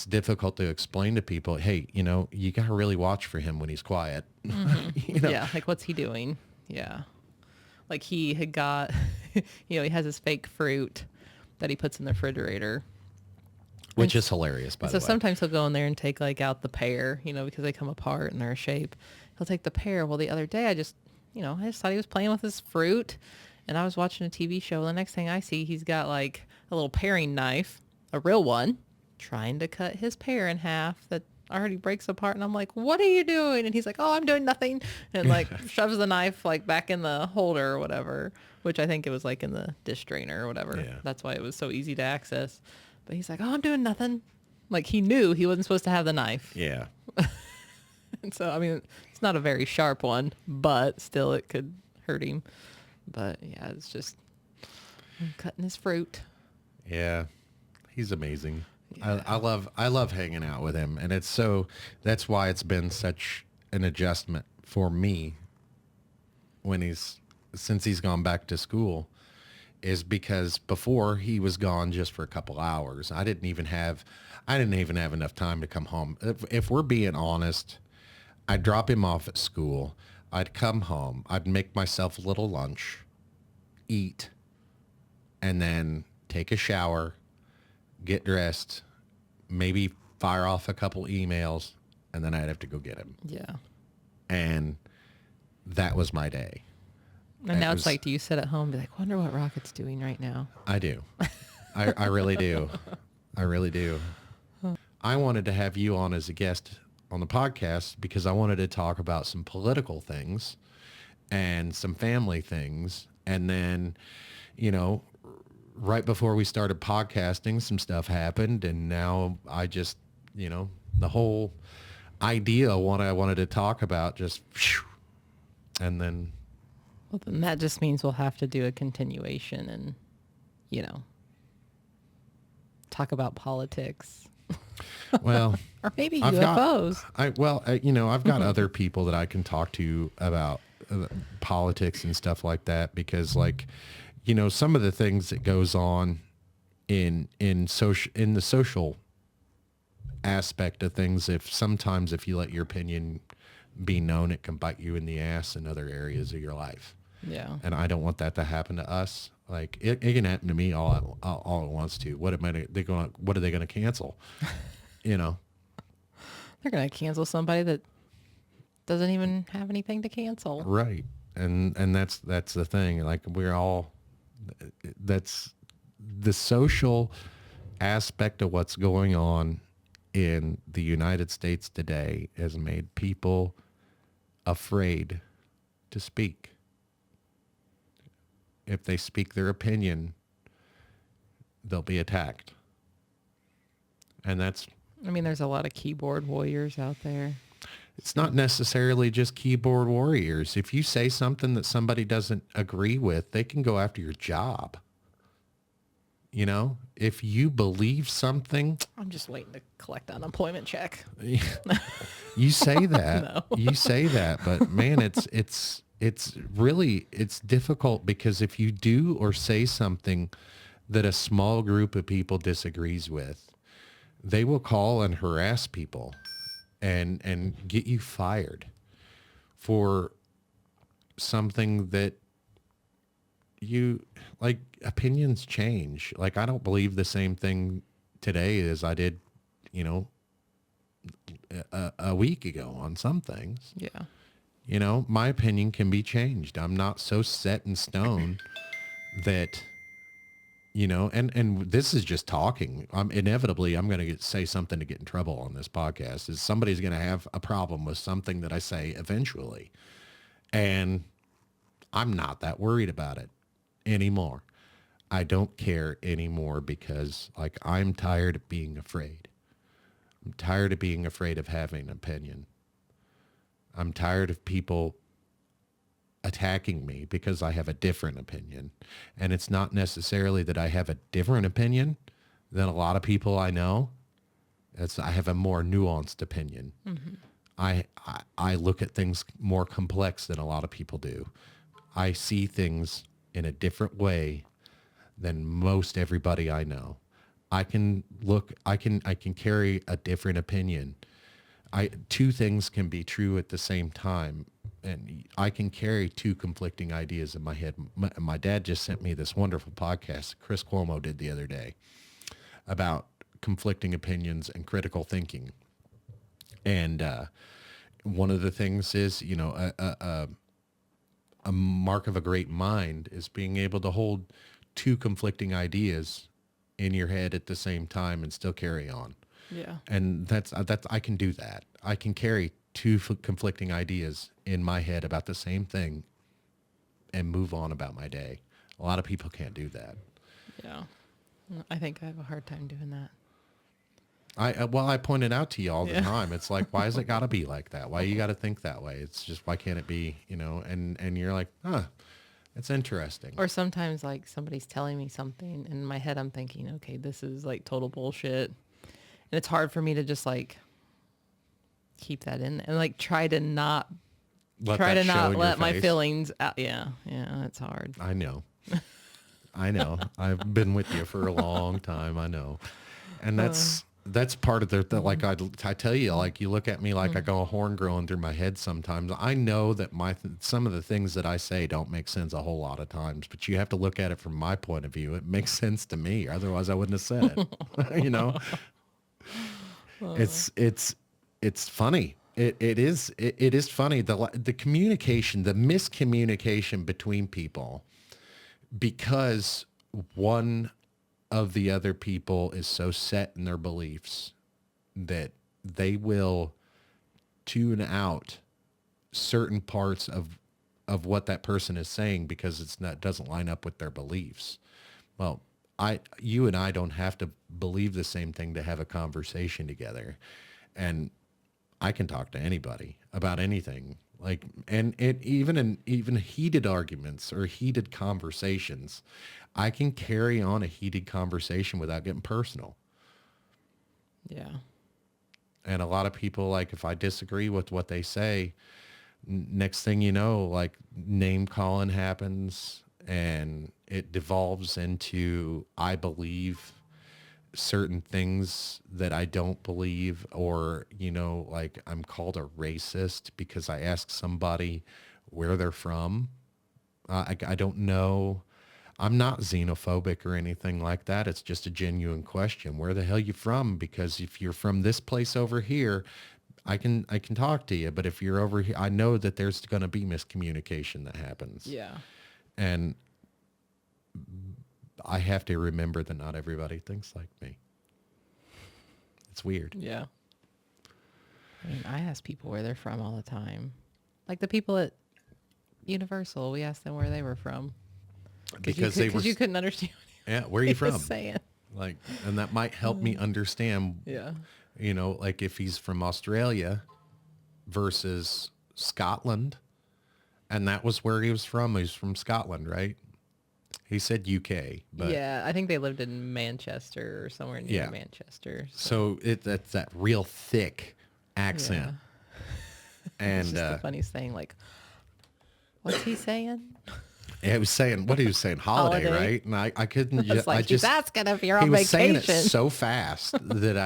difficult to explain to people, hey, you got to really watch for him when he's quiet. Yeah. Like, what's he doing? Yeah. Like, he had got, he has his fake fruit that he puts in the refrigerator. Which is hilarious, by the So way. sometimes he'll go in there and take like out the pear, because they come apart and they're a shape. He'll take the pear. Well, the other day I just thought he was playing with his fruit, and I was watching a TV show. The next thing I see, he's got like a little paring knife, a real one, trying to cut his pear in half that already breaks apart. And I'm like, "What are you doing?" And he's like, "Oh, I'm doing nothing." And like shoves the knife like back in the holder or whatever, which I think it was like in the dish drainer or whatever. Yeah. That's why it was so easy to access. But he's like, "Oh, I'm doing nothing." Like, he knew he wasn't supposed to have the knife. Yeah. And so, I mean, it's not a very sharp one, but still it could hurt him. But yeah, it's just cutting his fruit. Yeah. He's amazing. Yeah. I love hanging out with him. And that's why it's been such an adjustment for me since he's gone back to school, is because before he was gone just for a couple hours. I didn't even have enough time to come home. If we're being honest, I'd drop him off at school. I'd come home. I'd make myself a little lunch, eat, and then take a shower, get dressed, maybe fire off a couple emails, and then I'd have to go get him. Yeah. And that was my day. And now It it's was- like, do you sit at home and be like, wonder what Rocket's doing right now? I do. I really do. I really do. I wanted to have you on as a guest on the podcast because I wanted to talk about some political things and some family things. And then, right before we started podcasting, some stuff happened. And now I just, the whole idea of what I wanted to talk about just, and then, Well, then that just means we'll have to do a continuation and, talk about politics. well, Or maybe I've got- UFOs. I've got other people that I can talk to about politics and stuff like that because, some of the things that goes on in the social aspect of things, if you let your opinion be known, it can bite you in the ass in other areas of your life. Yeah. And I don't want that to happen to us. Like it can happen to me all it wants to. What are they going to cancel? You know, They're going to cancel somebody that doesn't even have anything to cancel. right. And that's the thing. Like that's the social aspect of what's going on in the United States today has made people afraid to speak. If they speak their opinion, they'll be attacked. And that's, I mean, there's a lot of keyboard warriors out there. it's not necessarily just keyboard warriors. If you say something that somebody doesn't agree with, they can go after your job. You know, if you believe something, I'm just waiting to collect the unemployment check. you say that, No. you say that, but man, it's really, it's difficult because if you do or say something that a small group of people disagrees with, they will call and harass people and get you fired for something that you like. Opinions change. Like I don't believe the same thing today as I did, you know, a week ago on some things. Yeah. You know, my opinion can be changed. I'm not so set in stone that, you know, and this is just talking. Inevitably, I'm going to say something to get in trouble on this podcast. Is somebody's going to have a problem with something that I say eventually. And I'm not that worried about it anymore. I don't care anymore because like I'm tired of being afraid. I'm tired of being afraid of having an opinion. I'm tired of people attacking me because I have a different opinion. And it's not necessarily that I have a different opinion than a lot of people I know. I have a more nuanced opinion. Mm-hmm. I look at things more complex than a lot of people do. I see things in a different way than most everybody I know. I can carry a different opinion. Two things can be true at the same time, and I can carry two conflicting ideas in my head. My dad just sent me this wonderful podcast Chris Cuomo did the other day about conflicting opinions and critical thinking. And one of the things is, you know, a mark of a great mind is being able to hold two conflicting ideas in your head at the same time and still carry on. Yeah. And that's I can do that. I can carry two conflicting ideas in my head about the same thing and move on about my day. A lot of people can't do that. Yeah. I think I have a hard time doing that. I pointed out to you all the Yeah. time. It's like, why is it got to be like that? Why you got to think that way? It's just, why can't it be, you know? And you're like, huh, it's interesting. Or sometimes like somebody's telling me something and in my head I'm thinking, okay, this is like total bullshit. And it's hard for me to just like keep that in and like try to not Let my feelings out. Yeah. Yeah. It's hard. I know. I know. I've been with you for a long time. I know. And that's part of like I tell you, like you look at me like I got a horn growing through my head sometimes. I know that some of the things that I say don't make sense a whole lot of times, but you have to look at it from my point of view. It makes sense to me. Otherwise I wouldn't have said it. You know, it's funny. It is funny. The communication, the miscommunication between people, because one of the other people is so set in their beliefs that they will tune out certain parts of what that person is saying because doesn't line up with their beliefs. Well, you and I don't have to believe the same thing to have a conversation together. And I can talk to anybody about anything. Like, and even heated arguments or heated conversations, I can carry on a heated conversation without getting personal. Yeah. And a lot of people, like, if I disagree with what they say, next thing you know, like, name calling happens and it devolves into, I believe, certain things that I don't believe, or, like I'm called a racist because I ask somebody where they're from. I don't know. I'm not xenophobic or anything like that. It's just a genuine question. Where the hell you from? Because if you're from this place over here, I can talk to you. But if you're over here, I know that there's going to be miscommunication that happens. Yeah. And I have to remember that not everybody thinks like me. It's weird. Yeah. I mean, I ask people where they're from all the time. Like the people at Universal, we asked them where they were from. Because you couldn't understand yeah, where are you what he from? was saying. Like, and that might help me understand, Yeah. like if he's from Australia versus Scotland, and that was where he was from. He was from Scotland, right? He said UK, but Yeah, I think they lived in Manchester or somewhere near Yeah. Manchester. so that's that real thick accent. It's And just the funniest thing. Like, what's he saying? he was saying what he was saying, holiday, Holiday. right? And I couldn't. It's like, I just that's gonna be your he on was saying it vacation. so fast that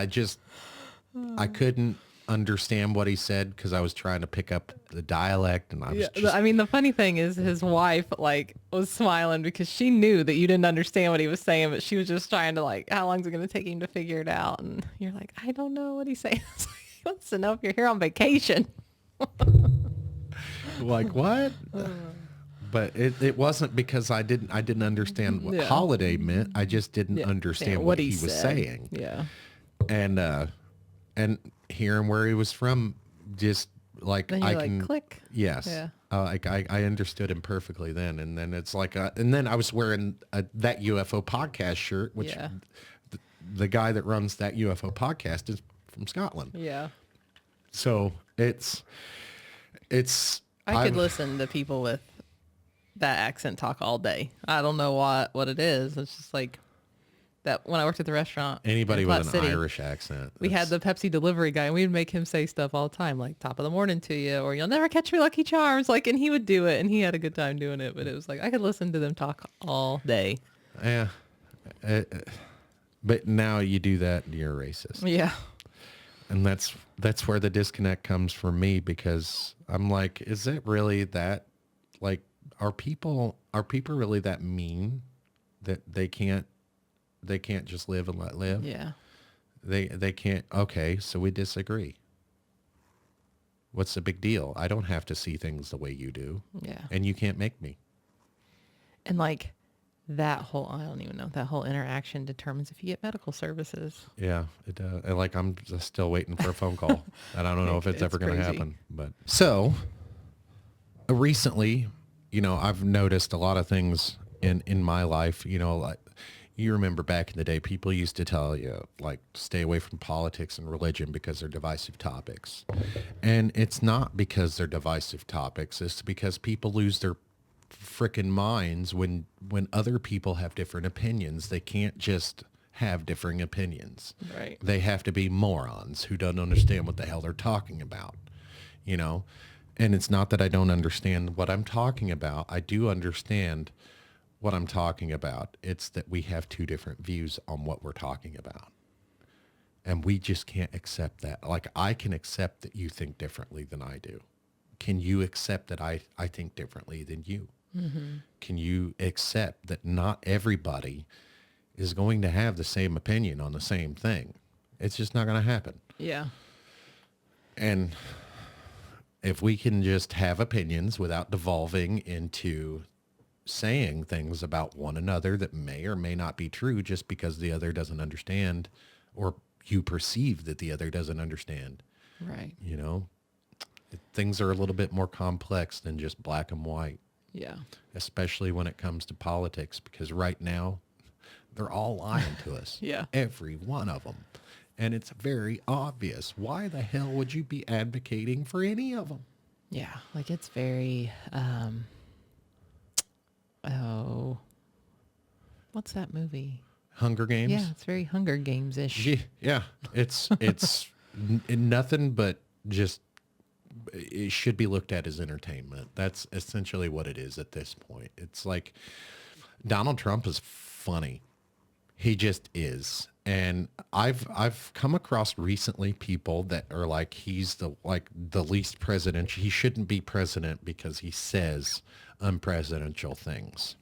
I couldn't understand what he said because I was trying to pick up the dialect, and I was Yeah, just I mean, the funny thing is his wife like was smiling because she knew that you didn't understand what he was saying, but she was just trying to like, how long is it going to take him to figure it out? And you're like, I don't know what he's saying. It's like, he wants to know if you're here on vacation. like, what? But it wasn't because I didn't understand what Yeah. holiday meant. I just didn't Yeah, understand what he was said. saying. Yeah. And hearing where he was from, just like Then you're I like, can click. yes, Yeah. I understood him perfectly then. And then it's like, and then I was wearing that UFO podcast shirt, which Yeah. the guy that runs that UFO podcast is from Scotland. Yeah. So it's I could listen to people with that accent talk all day. I don't know what it is. It's just like that when I worked at the restaurant. anybody in with Platte an City, Irish accent. we had the Pepsi delivery guy, and we'd make him say stuff all the time, like "top of the morning to you," or "you'll never catch me, Lucky Charms." Like, and he would do it, and he had a good time doing it. But it was like I could listen to them talk all day. Yeah. Uh, but now you do that and you're a racist. Yeah. And that's where the disconnect comes for me, because I'm like, is it really that, like, are people really that mean that they can't just live and let live? Yeah. They can't. Okay, so we disagree. What's the big deal? I don't have to see things the way you do. Yeah. And you can't make me. And like that whole, I don't even know, that whole interaction determines if you get medical services. Yeah, it does. And like, I'm just still waiting for a phone call, and I don't know if it's ever going to crazy. happen. But so recently, I've noticed a lot of things in my life. Like, you remember back in the day, people used to tell you, like, stay away from politics and religion because they're divisive topics. And it's not because they're divisive topics. It's because people lose their frickin' minds when other people have different opinions. They can't just have differing opinions. Right. They have to be morons who don't understand what the hell they're talking about, And it's not that I don't understand what I'm talking about. I do understand what I'm talking about. It's that we have two different views on what we're talking about. And we just can't accept that. Like, I can accept that you think differently than I do. Can you accept that I think differently than you? Mm-hmm. Can you accept that not everybody is going to have the same opinion on the same thing? It's just not going to happen. Yeah. And if we can just have opinions without devolving into saying things about one another that may or may not be true just because the other doesn't understand, or you perceive that the other doesn't understand, Right. Things are a little bit more complex than just black and white. Yeah. Especially when it comes to politics, because right now they're all lying to us. Yeah. Every one of them. And it's very obvious. Why the hell would you be advocating for any of them? Yeah. Like it's very, what's that movie? Hunger Games? Yeah, it's very Hunger Games-ish. Yeah. It's nothing but just, it should be looked at as entertainment. That's essentially what it is at this point. It's like Donald Trump is funny. He just is. And I've come across recently people that are like he's the least presidential. He shouldn't be president because he says unpresidential things.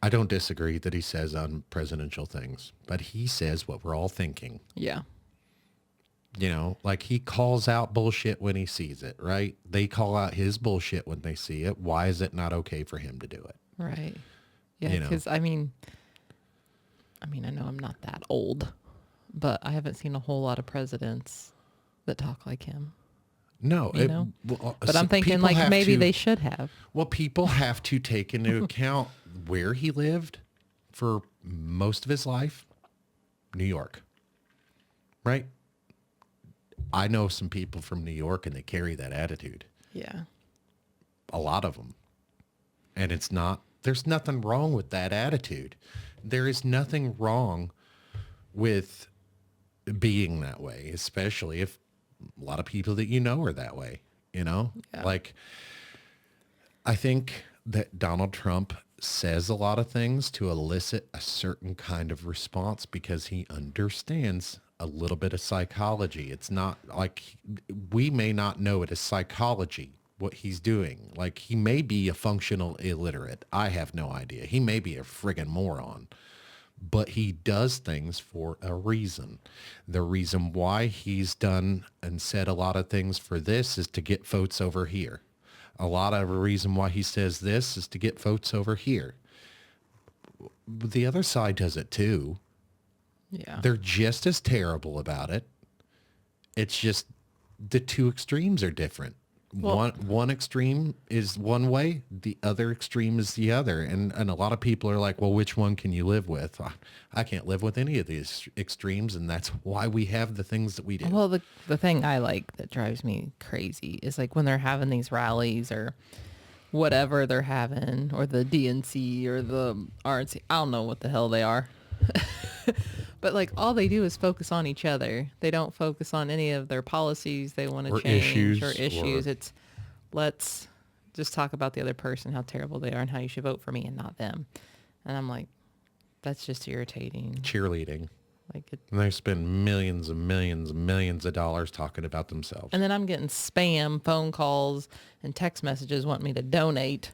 I don't disagree that he says unpresidential things, but he says what we're all thinking. Yeah. You know, like he calls out bullshit when he sees it, right? They call out his bullshit when they see it. Why is it not okay for him to do it? Right. Yeah, You know, because I know I'm not that old, but I haven't seen a whole lot of presidents that talk like him, no, you know? But so I'm thinking people like have maybe to, they should have. well, people have to take into account where he lived for most of his life, New York, right? I know some people from New York and they carry that attitude, Yeah. a lot of them. And there's nothing wrong with that attitude. There is nothing wrong with being that way, especially if a lot of people that you know are that way, you know? Yeah. Like, I think that Donald Trump says a lot of things to elicit a certain kind of response because he understands a little bit of psychology. It's not like we may not know it as psychology, what he's doing. Like he may be a functional illiterate. I have no idea. He may be a friggin' moron, but he does things for a reason. The reason why he's done and said a lot of things for this is to get votes over here. A lot of the reason why he says this is to get votes over here. The other side does it too. Yeah. They're just as terrible about it. It's just the two extremes are different. Well, One extreme is one way, the other extreme is the other. And a lot of people are like, well, which one can you live with? I can't live with any of these extremes, and that's why we have the things that we do. well, the thing I like that drives me crazy is like when they're having these rallies or whatever they're having, or the DNC or the RNC. I don't know what the hell they are. But like all they do is focus on each other. They don't focus on any of their policies they want to Or change or issues, issues. or It's let's just talk about the other person, how terrible they are and how you should vote for me and not them. And I'm like, that's just irritating. cheerleading. Like it, And they spend millions and millions and millions of dollars talking about themselves. and then I'm getting spam phone calls and text messages wanting me to donate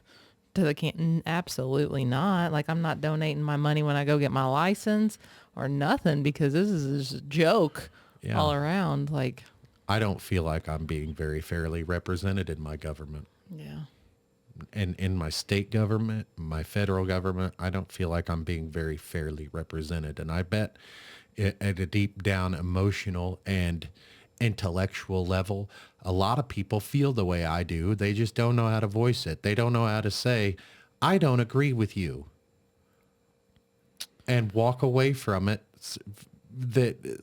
to the can. Absolutely not. Like I'm not donating my money when I go get my license or nothing because this is just a joke Yeah. all around. Like, I don't feel like I'm being very fairly represented in my government. yeah. And in my state government, my federal government, I don't feel like I'm being very fairly represented. And I bet at a deep down emotional and intellectual level, a lot of people feel the way I do. They just don't know how to voice it. They don't know how to say, I don't agree with you, and walk away from it.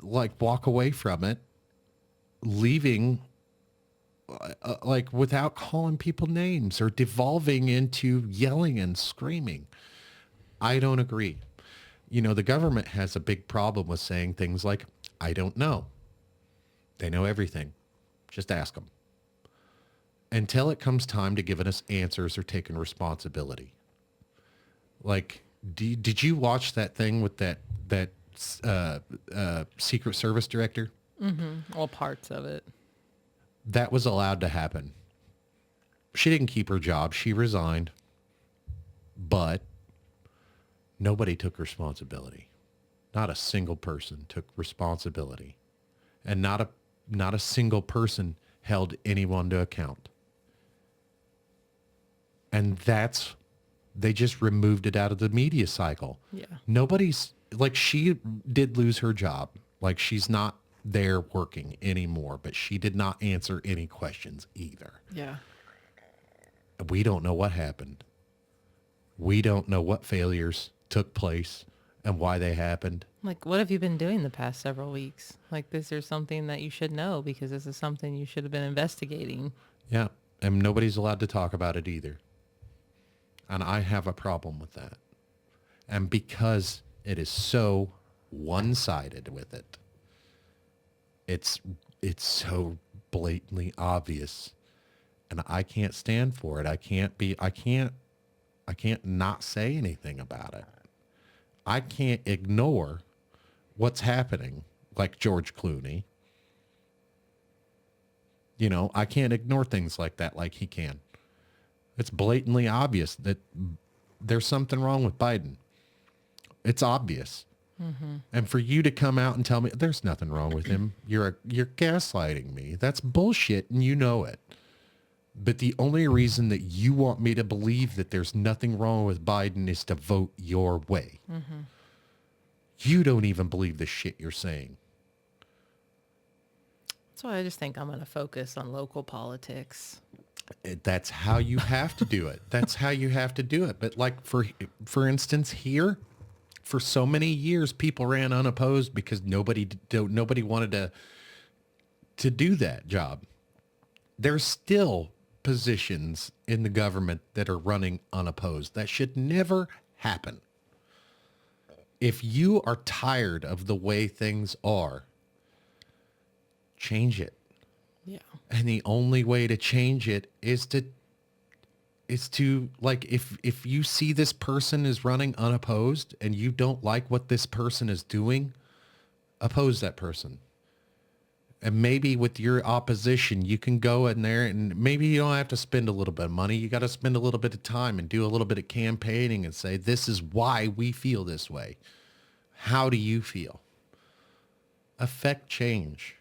Walk away from it, leaving like without calling people names or devolving into yelling and screaming. I don't agree. You know, the government has a big problem with saying things like, I don't know. They know everything. Just ask them. Until it comes time to giving us answers or taking responsibility. Like, did you watch that thing with that Secret Service director? All parts of it. That was allowed to happen. She didn't keep her job. She resigned. But nobody took responsibility. Not a single person took responsibility. And not a single person held anyone to account. And they just removed it out of the media cycle. Yeah. Nobody's, like, she did lose her job. Like, she's not there working anymore, but she did not answer any questions either. Yeah. We don't know what happened. We don't know what failures took place and why they happened. Like, what have you been doing the past several weeks? Like, this is something that you should know because this is something you should have been investigating. Yeah. And nobody's allowed to talk about it either. And I have a problem with that. And because it is so one-sided with it, it's so blatantly obvious. And I can't stand for it. I can't not say anything about it. I can't ignore what's happening, like George Clooney. You know, I can't ignore things like that like he can. It's blatantly obvious that there's something wrong with Biden. It's obvious. And for you to come out and tell me there's nothing wrong with him, you're gaslighting me. That's bullshit, and you know it. But the only reason that you want me to believe that there's nothing wrong with Biden is to vote your way. You don't even believe the shit you're saying. So I just think I'm going to focus on local politics. That's how you have to do it. That's how you have to do it. But like for instance, here, for so many years, people ran unopposed because nobody wanted to do that job. There's still positions in the government that are running unopposed. That should never happen. If you are tired of the way things are, change it. Yeah. And the only way to change it is to like, if you see this person is running unopposed and you don't like what this person is doing, oppose that person. And maybe with your opposition, you can go in there and maybe you don't have to spend a little bit of money. You got to spend a little bit of time and do a little bit of campaigning and say, this is why we feel this way. How do you feel? Affect change.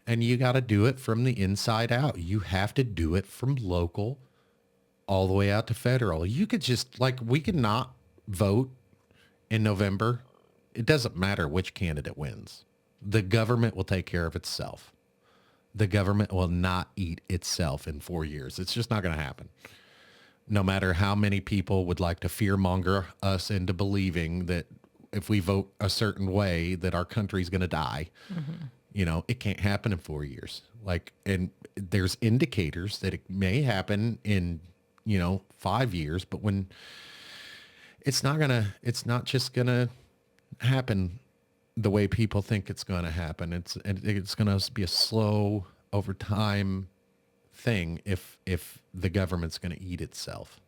And you got to do it from the inside out. You have to do it from local all the way out to federal. You could just, like, we could not vote in November. It doesn't matter which candidate wins. The government will take care of itself. The government will not eat itself in 4 years. It's just not going to happen. No matter how many people would like to fearmonger us into believing that if we vote a certain way that our country's going to die. You know, it can't happen in 4 years. Like, and there's indicators that it may happen in, 5 years, but when it's not just gonna happen the way people think it's going to happen. It's going to be a slow over time thing if the government's going to eat itself.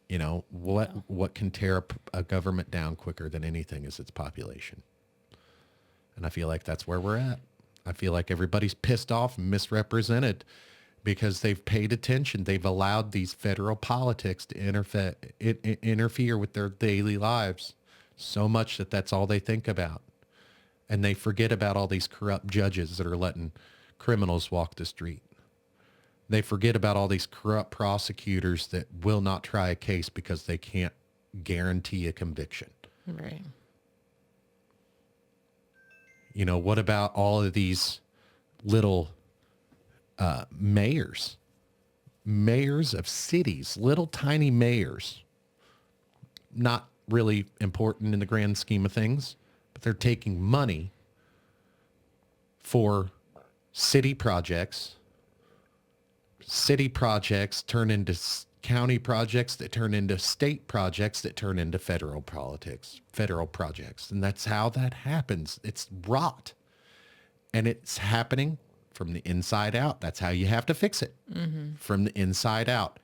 You know, what can tear a government down quicker than anything is its population. And I feel like that's where we're at. I feel like everybody's pissed off and misrepresented because they've paid attention. They've allowed these federal politics to interfere with their daily lives so much that that's all they think about. And they forget about all these corrupt judges that are letting criminals walk the street. They forget about all these corrupt prosecutors that will not try a case because they can't guarantee a conviction. Right. You know, what about all of these little mayors of cities, little tiny mayors, not really important in the grand scheme of things, but they're taking money for city projects. City projects turn into county projects that turn into state projects that turn into federal projects. And that's how that happens. It's rot. And it's happening from the inside out. That's how you have to fix it. From the inside out.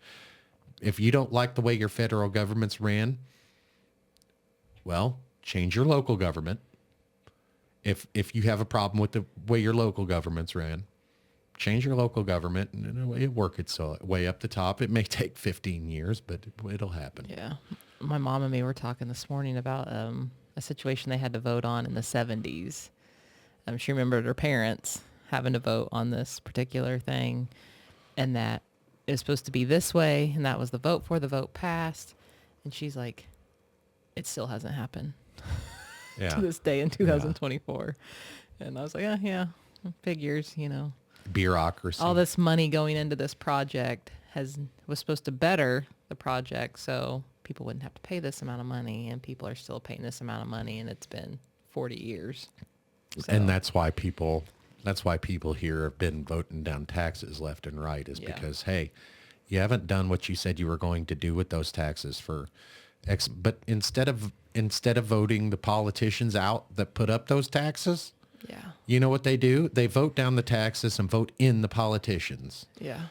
If you don't like the way your federal government's ran, well, change your local government. If you have a problem with the way your local government's ran, change your local government and it'll work its way up the top. It may take 15 years, but it'll happen. Yeah. My mom and me were talking this morning about a situation they had to vote on in the 70s. She remembered her parents having to vote on this particular thing and that it was supposed to be this way. And that was the vote for, the vote passed. And she's like, it still hasn't happened to this day in 2024. Yeah. And I was like, yeah, figures, Bureaucracy. all this money going into this project was supposed to better the project so people wouldn't have to pay this amount of money, and people are still paying this amount of money, and it's been 40 years. So. And that's why people here have been voting down taxes left and right is because, hey, you haven't done what you said you were going to do with those taxes for X. But instead of voting the politicians out that put up those taxes, you know what they do? They vote down the taxes and vote in the politicians. Yeah.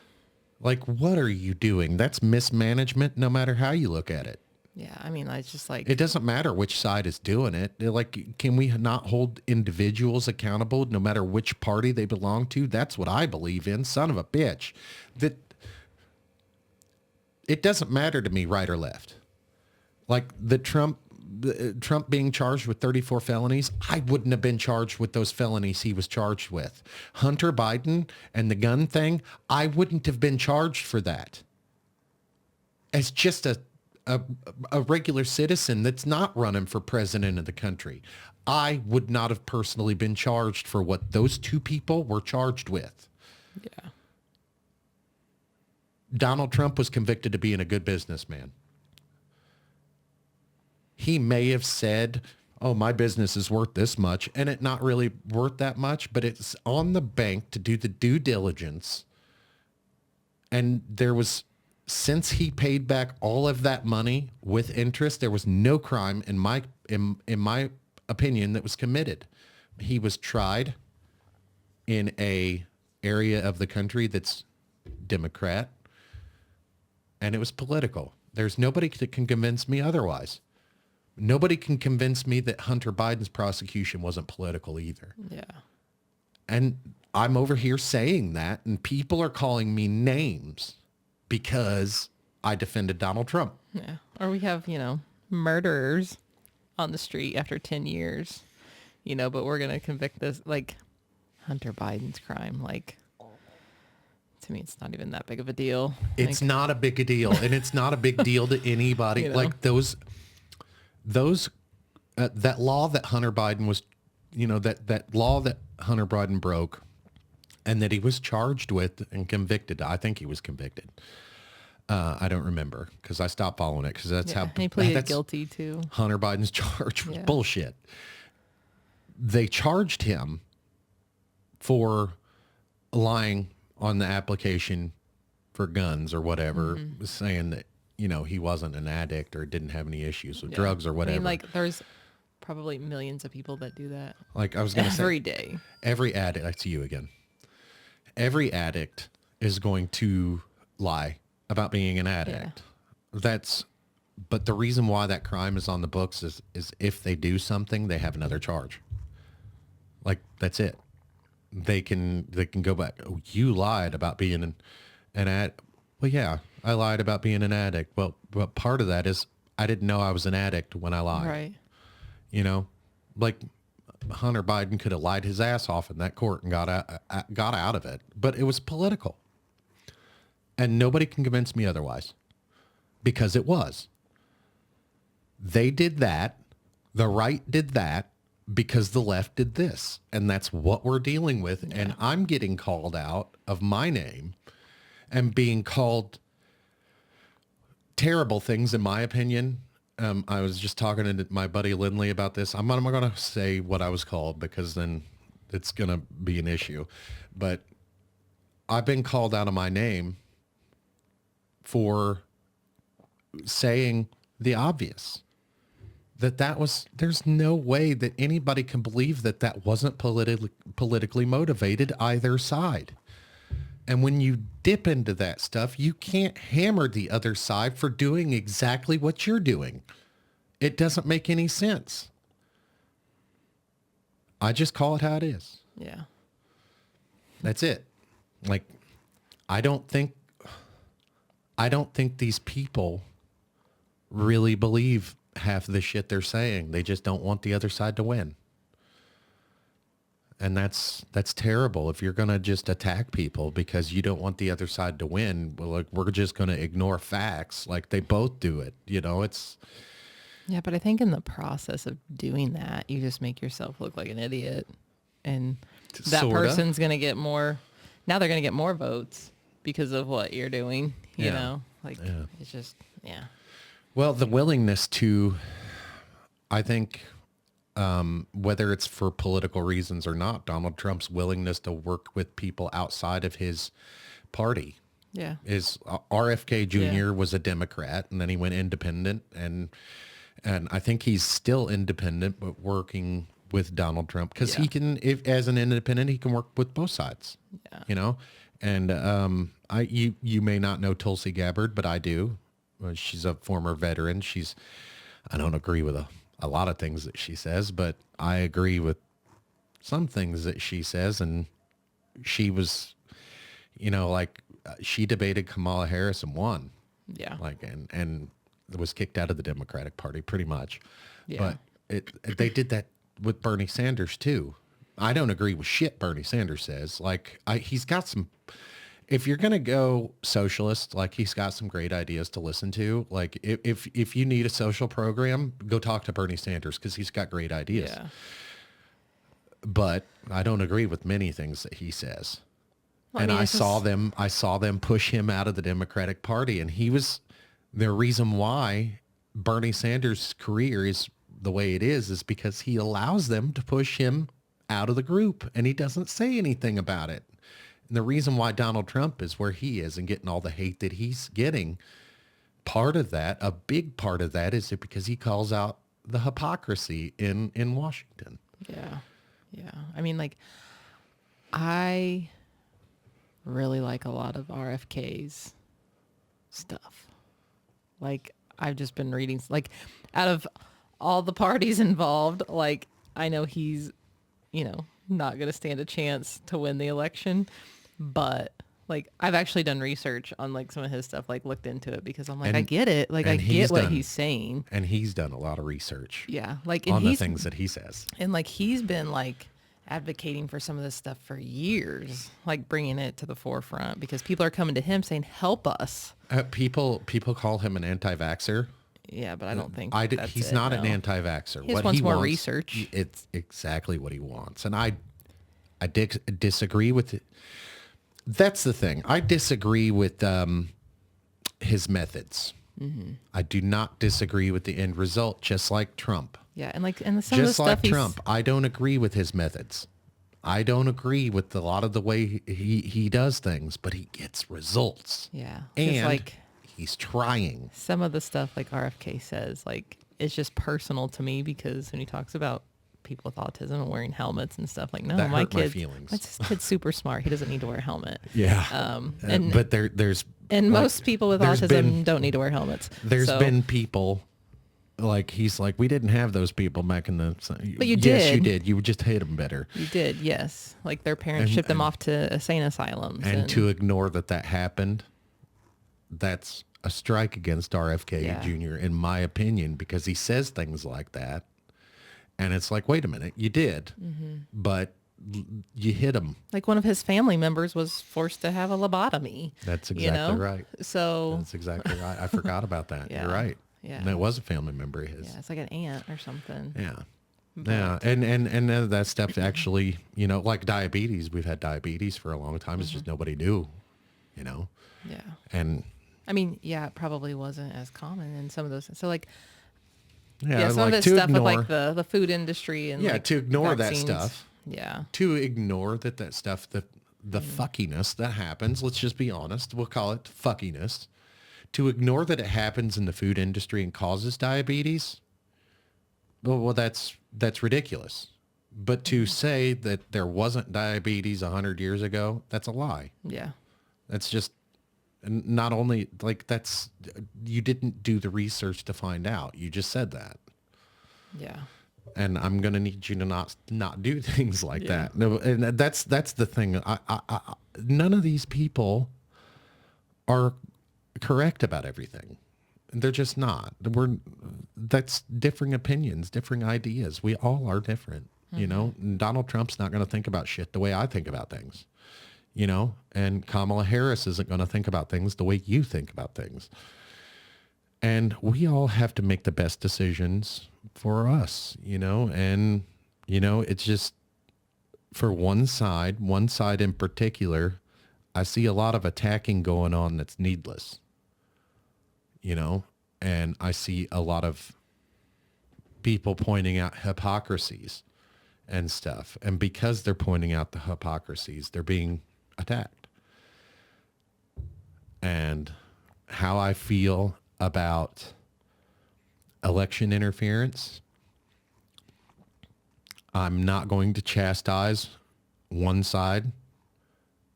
Like, what are you doing? That's mismanagement no matter how you look at it. Yeah, I mean, it's just like, It doesn't matter which side is doing it. Like, can we not hold individuals accountable no matter which party they belong to? That's what I believe in. Son of a bitch. That it doesn't matter to me right or left. Like Trump being charged with 34 felonies, I wouldn't have been charged with those felonies he was charged with. Hunter Biden and the gun thing, I wouldn't have been charged for that. As just a, a regular citizen that's not running for president of the country, I would not have personally been charged for what those two people were charged with. yeah, Donald Trump was convicted of being a good businessman. He may have said, oh, my business is worth this much, and it not really worth that much, but it's on the bank to do the due diligence. And there was, since he paid back all of that money with interest, there was no crime in my opinion that was committed. He was tried in a area of the country that's Democrat, and it was political. There's nobody that can convince me otherwise. Nobody can convince me that Hunter Biden's prosecution wasn't political either. yeah. And I'm over here saying that, and people are calling me names because I defended Donald Trump. Yeah. Or we have, murderers on the street after 10 years, but we're going to convict this, like Hunter Biden's crime. Like, to me, it's not even that big of a deal. It's Like, not a big a deal, and it's not a big deal to anybody. Like those, that law that Hunter Biden was, that law that Hunter Biden broke and that he was charged with and convicted. I think he was convicted. I don't remember because I stopped following it because that's yeah. how And he pleaded that's guilty too. Hunter Biden's charge was Yeah. bullshit. They charged him for lying on the application for guns or whatever, saying that, he wasn't an addict or didn't have any issues with Yeah. drugs or whatever. I mean, like, there's probably millions of people that do that Like I was going to say, every day. every addict, I see you again. Every addict is going to lie about being an addict. But the reason why that crime is on the books is if they do something, they have another charge. Like that's it. They can go back. Oh, you lied about being an addict. Well, yeah, I lied about being an addict. Well, but part of that is I didn't know I was an addict when I lied. Right. Like Hunter Biden could have lied his ass off in that court and got out of it, but it was political. And nobody can convince me otherwise because it was. They did that. The right did that because the left did this. And that's what we're dealing with. Yeah. And I'm getting called out of my name and being called terrible things, in my opinion. I was just talking to my buddy Lindley about this. I'm not going to say what I was called because then it's going to be an issue. But I've been called out of my name for saying the obvious. There's no way that anybody can believe that wasn't politically motivated either side. And when you dip into that stuff, you can't hammer the other side for doing exactly what you're doing. It doesn't make any sense. I just call it how it is. Yeah. That's it. Like, I don't think these people really believe half the shit they're saying. They just don't want the other side to win. And that's terrible. If you're going to just attack people because you don't want the other side to win, well, like, we're just going to ignore facts. Like they both do it. It's. Yeah, but I think in the process of doing that, you just make yourself look like an idiot. And that Sorta. person's going to get more. Now they're going to get more votes because of what you're doing, you know? Like, it's just, yeah. Well, the willingness to, I think, whether it's for political reasons or not, Donald Trump's willingness to work with people outside of his party. Yeah. Is RFK Jr. was a Democrat and then he went independent and I think he's still independent, but working with Donald Trump because he can, if as an independent, he can work with both sides, And you may not know Tulsi Gabbard, but I do. She's a former veteran. I don't agree with a lot of things that she says, but I agree with some things that she says. And she was, like she debated Kamala Harris and won, Yeah. like, and was kicked out of the Democratic Party pretty much. Yeah. But they did that with Bernie Sanders too. I don't agree with shit Bernie Sanders says. Like, he's got some. If you're gonna go socialist, like, he's got some great ideas to listen to. Like, if you need a social program, go talk to Bernie Sanders because he's got great ideas. Yeah. But I don't agree with many things that he says. Well, And mean, I it's saw just- them push him out of the Democratic Party, and he was the reason why Bernie Sanders' career is the way it is because he allows them to push him out of the group, and he doesn't say anything about it. And the reason why Donald Trump is where he is and getting all the hate that he's getting, part of that, a big part of that, is because he calls out the hypocrisy in Washington. Yeah. Yeah. I mean, like, I really like a lot of RFK's stuff. Like, I've just been reading, like, out of all the parties involved, like, I know he's, not going to stand a chance to win the election, but like, I've actually done research on like some of his stuff, like looked into it because I'm like, I get it. Like, I get what he's saying. And he's done a lot of research. Yeah. Like, and on the things that he says. And like, he's been like advocating for some of this stuff for years, like bringing it to the forefront because people are coming to him saying, help us. People call him an anti-vaxxer. Yeah, but I don't think he's not an anti-vaxxer. He just wants more research. It's exactly what he wants. And I disagree with it. That's the thing. I disagree with his methods. Mm-hmm. I do not disagree with the end result, just like Trump. Yeah, and some of the Just stuff like Trump, I don't agree with his methods. I don't agree with a lot of the way he does things, but he gets results. Yeah. And like, he's trying. some of the stuff like RFK says, like, it's just personal to me because when he talks about people with autism and wearing helmets and stuff, like, no, That my hurt my kid, feelings. my kid's super smart. He doesn't need to wear a helmet. Yeah. And but there's and like, most people with there's autism don't need to wear helmets. There's So- been people like, he's like, we didn't have those people back in the. But you Yes, you did. did. You just hit them better. You did, yes. Like, their parents And- shipped them off to insane asylums. And to ignore that happened, that's a strike against RFK Yeah. Jr., in my opinion, because he says things like that. And it's like, wait a minute, you did, but you hit him. like, one of his family members was forced to have a lobotomy. That's exactly right. So That's exactly right. I forgot about that. Yeah. You're right. Yeah. And it was a family member of his. yeah, it's like an aunt or something. Yeah. Yeah. And that stuff actually, like diabetes, we've had diabetes for a long time. It's just nobody knew, Yeah. and I mean, yeah, it probably wasn't as common in some of those. So like, yeah, some of like this to stuff ignore, with like the food industry and like, to ignore vaccines. that stuff, Yeah. to ignore that stuff, the fuckiness that happens. Let's just be honest. We'll call it fuckiness. To ignore that it happens in the food industry and causes diabetes. Well, that's ridiculous. But to say that there wasn't diabetes 100 years ago, that's a lie. Yeah. That's just, and not only like you didn't do the research to find out. You just said that. Yeah. And I'm going to need you to not do things like Yeah. that. No, and that's the thing. None of these people are correct about everything. They're just not. That's differing opinions, differing ideas. We all are different, And Donald Trump's not going to think about shit the way I think about things, and Kamala Harris isn't going to think about things the way you think about things. And we all have to make the best decisions for us, and, it's just for one side in particular, I see a lot of attacking going on that's needless, and I see a lot of people pointing out hypocrisies and stuff. And because they're pointing out the hypocrisies, they're being attacked. And how I feel about election interference, I'm not going to chastise one side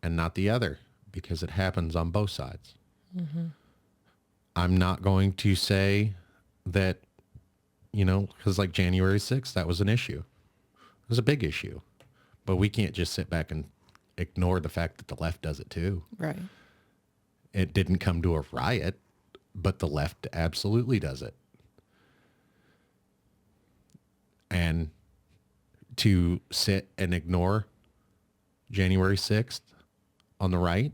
and not the other because it happens on both sides. I'm not going to say that, because like January 6th, that was an issue. It was a big issue. But we can't just sit back and ignore the fact that the left does it too. Right. It didn't come to a riot, but the left absolutely does it. And to sit and ignore January 6th on the right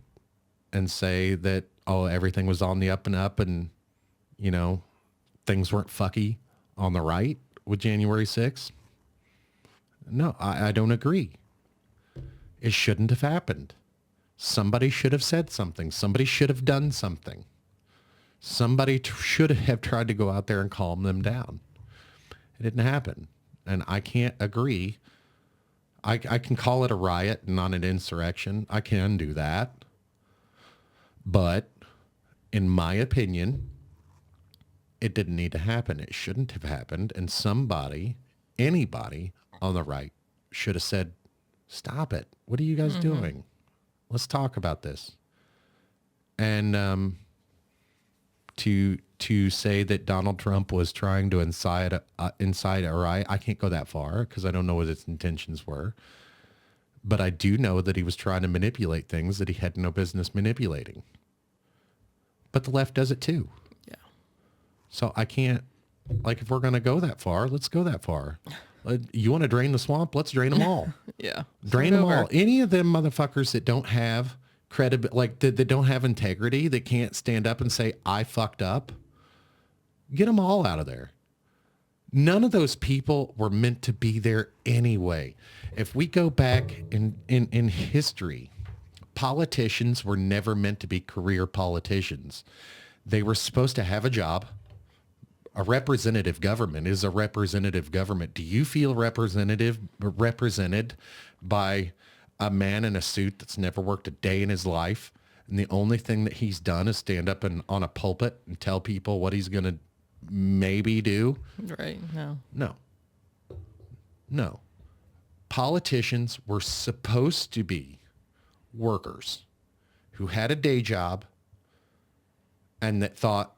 and say that, oh, everything was on the up and up and, things weren't fucky on the right with January 6th. No, I don't agree. It shouldn't have happened. Somebody should have said something. Somebody should have done something. Somebody should have tried to go out there and calm them down. It didn't happen. And I can't agree. I can call it a riot and not an insurrection. I can do that. But in my opinion, it didn't need to happen. It shouldn't have happened. And anybody on the right should have said, stop it. What are you guys doing? Let's talk about this. And to say that Donald Trump was trying to incite a riot, I can't go that far because I don't know what his intentions were. But I do know that he was trying to manipulate things that he had no business manipulating. But the left does it too. Yeah. So I can't, if we're going to go that far, let's go that far. You want to drain the swamp? Let's drain them all. Yeah. Drain them all. Any of them motherfuckers that don't have credibility, that don't have integrity, that can't stand up and say, I fucked up, get them all out of there. None of those people were meant to be there anyway. If we go back in history, politicians were never meant to be career politicians. They were supposed to have a job. A representative government is a representative government. Do you feel represented by a man in a suit that's never worked a day in his life, and the only thing that he's done is stand up on a pulpit and tell people what he's going to maybe do? Right. No. No. Politicians were supposed to be workers who had a day job and that thought,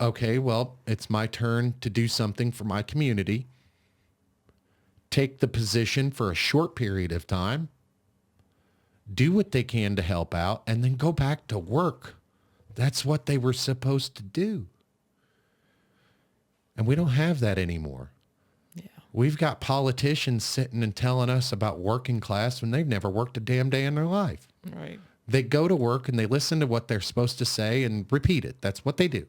okay, well, it's my turn to do something for my community. Take the position for a short period of time, do what they can to help out, and then go back to work. That's what they were supposed to do. And we don't have that anymore. Yeah. We've got politicians sitting and telling us about working class when they've never worked a damn day in their life. Right. They go to work and they listen to what they're supposed to say and repeat it. That's what they do.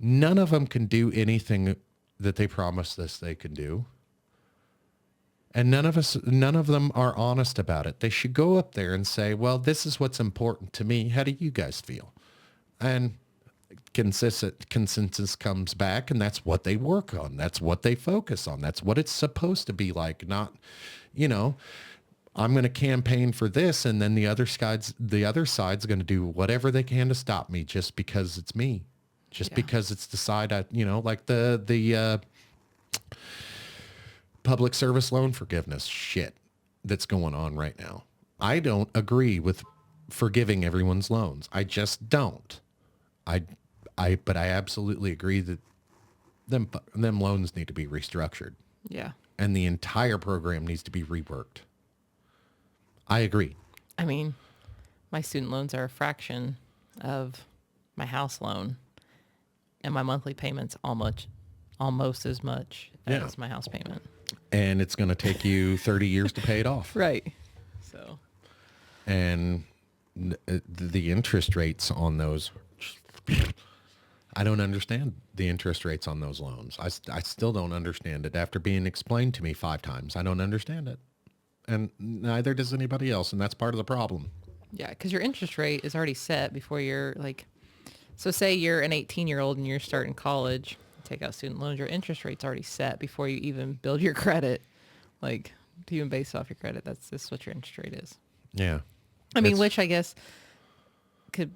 None of them can do anything that they promised us they can do. And none of them are honest about it. They should go up there and say, well, this is what's important to me. How do you guys feel? And consensus comes back, and that's what they work on. That's what they focus on. That's what it's supposed to be like. Not, I'm going to campaign for this, and then the other side's going to do whatever they can to stop me just because it's me. Just because it's the side like the public service loan forgiveness shit that's going on right now. I don't agree with forgiving everyone's loans. I just don't. But I absolutely agree that them loans need to be restructured. Yeah. And the entire program needs to be reworked. I agree. I mean, my student loans are a fraction of my house loan, and my monthly payments almost as much as my house payment. And it's going to take you 30 years to pay it off. Right. So. And the interest rates on those, I don't understand the interest rates on those loans. I still don't understand it. After being explained to me 5 times, I don't understand it. And neither does anybody else. And that's part of the problem. Yeah, because your interest rate is already set before you're so say you're an 18-year-old and you're starting college, take out student loans, your interest rate's already set before you even build your credit. To even base off your credit, that's just what your interest rate is. Yeah. I mean, which I guess could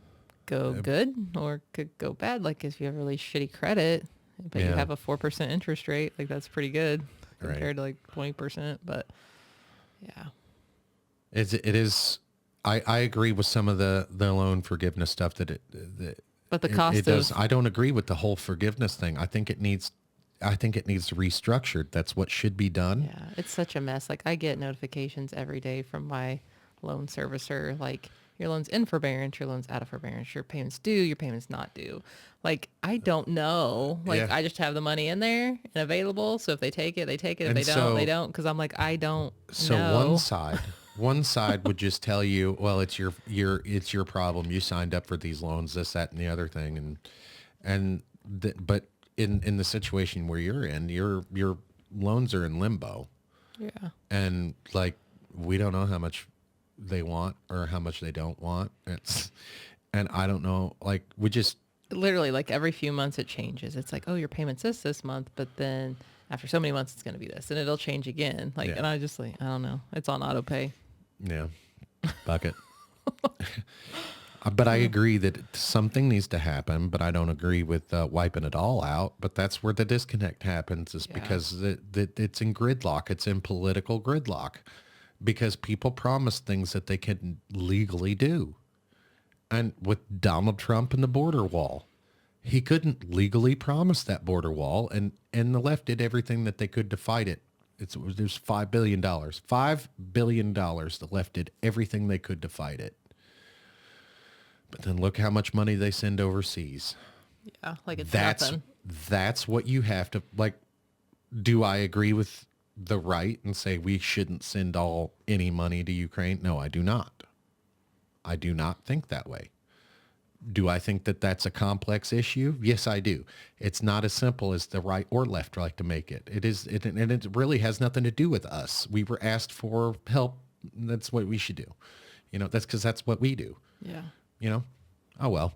go good or could go bad. If you have really shitty credit, but you have a 4% interest rate, that's pretty good compared to 20%. But yeah. It is. I agree with some of the loan forgiveness stuff that But the It cost does. of, I don't agree with the whole forgiveness thing. I think it needs to restructured. That's what should be done. yeah, it's such a mess. Like I get notifications every day from my loan servicer, like your loan's in forbearance, your loan's out of forbearance, your payment's due, your payment's not due. Like I don't know. Like Yeah. I just have the money in there and available. So if they take it, they take it. If And they don't, they so don't. Because I'm like, I don't so know. one side would just tell you, well, it's your problem. You signed up for these loans, this, that, and the other thing, but in the situation where you're in, your loans are in limbo, Yeah. and like we don't know how much they want or how much they don't want. And I don't know. Like we just Literally, like every few months it changes. It's like, oh, your payment's this month, but then after so many months it's going to be this, and it'll change again. Like, yeah and I just like, I don't know. It's on auto pay. yeah bucket. But I agree that something needs to happen, but I don't agree with wiping it all out. But that's where the disconnect happens is Yeah. because it's in gridlock. It's in political gridlock because people promise things that they can legally do. And with Donald Trump and the border wall, he couldn't legally promise that border wall. And the left did everything that they could to fight it. There's $5 billion. $5 billion. The left did everything they could to fight it. But then look how much money they send overseas. Yeah. Like it's That's nothing. that's what you have to like. Do I agree with the right and say we shouldn't send any money to Ukraine? No, I do not. I do not think that way. Do I think that that's a complex issue? Yes, I do. It's not as simple as the right or left like to make it. And it really has nothing to do with us. We were asked for help. That's what we should do. That's because that's what we do. Yeah. you know, oh well.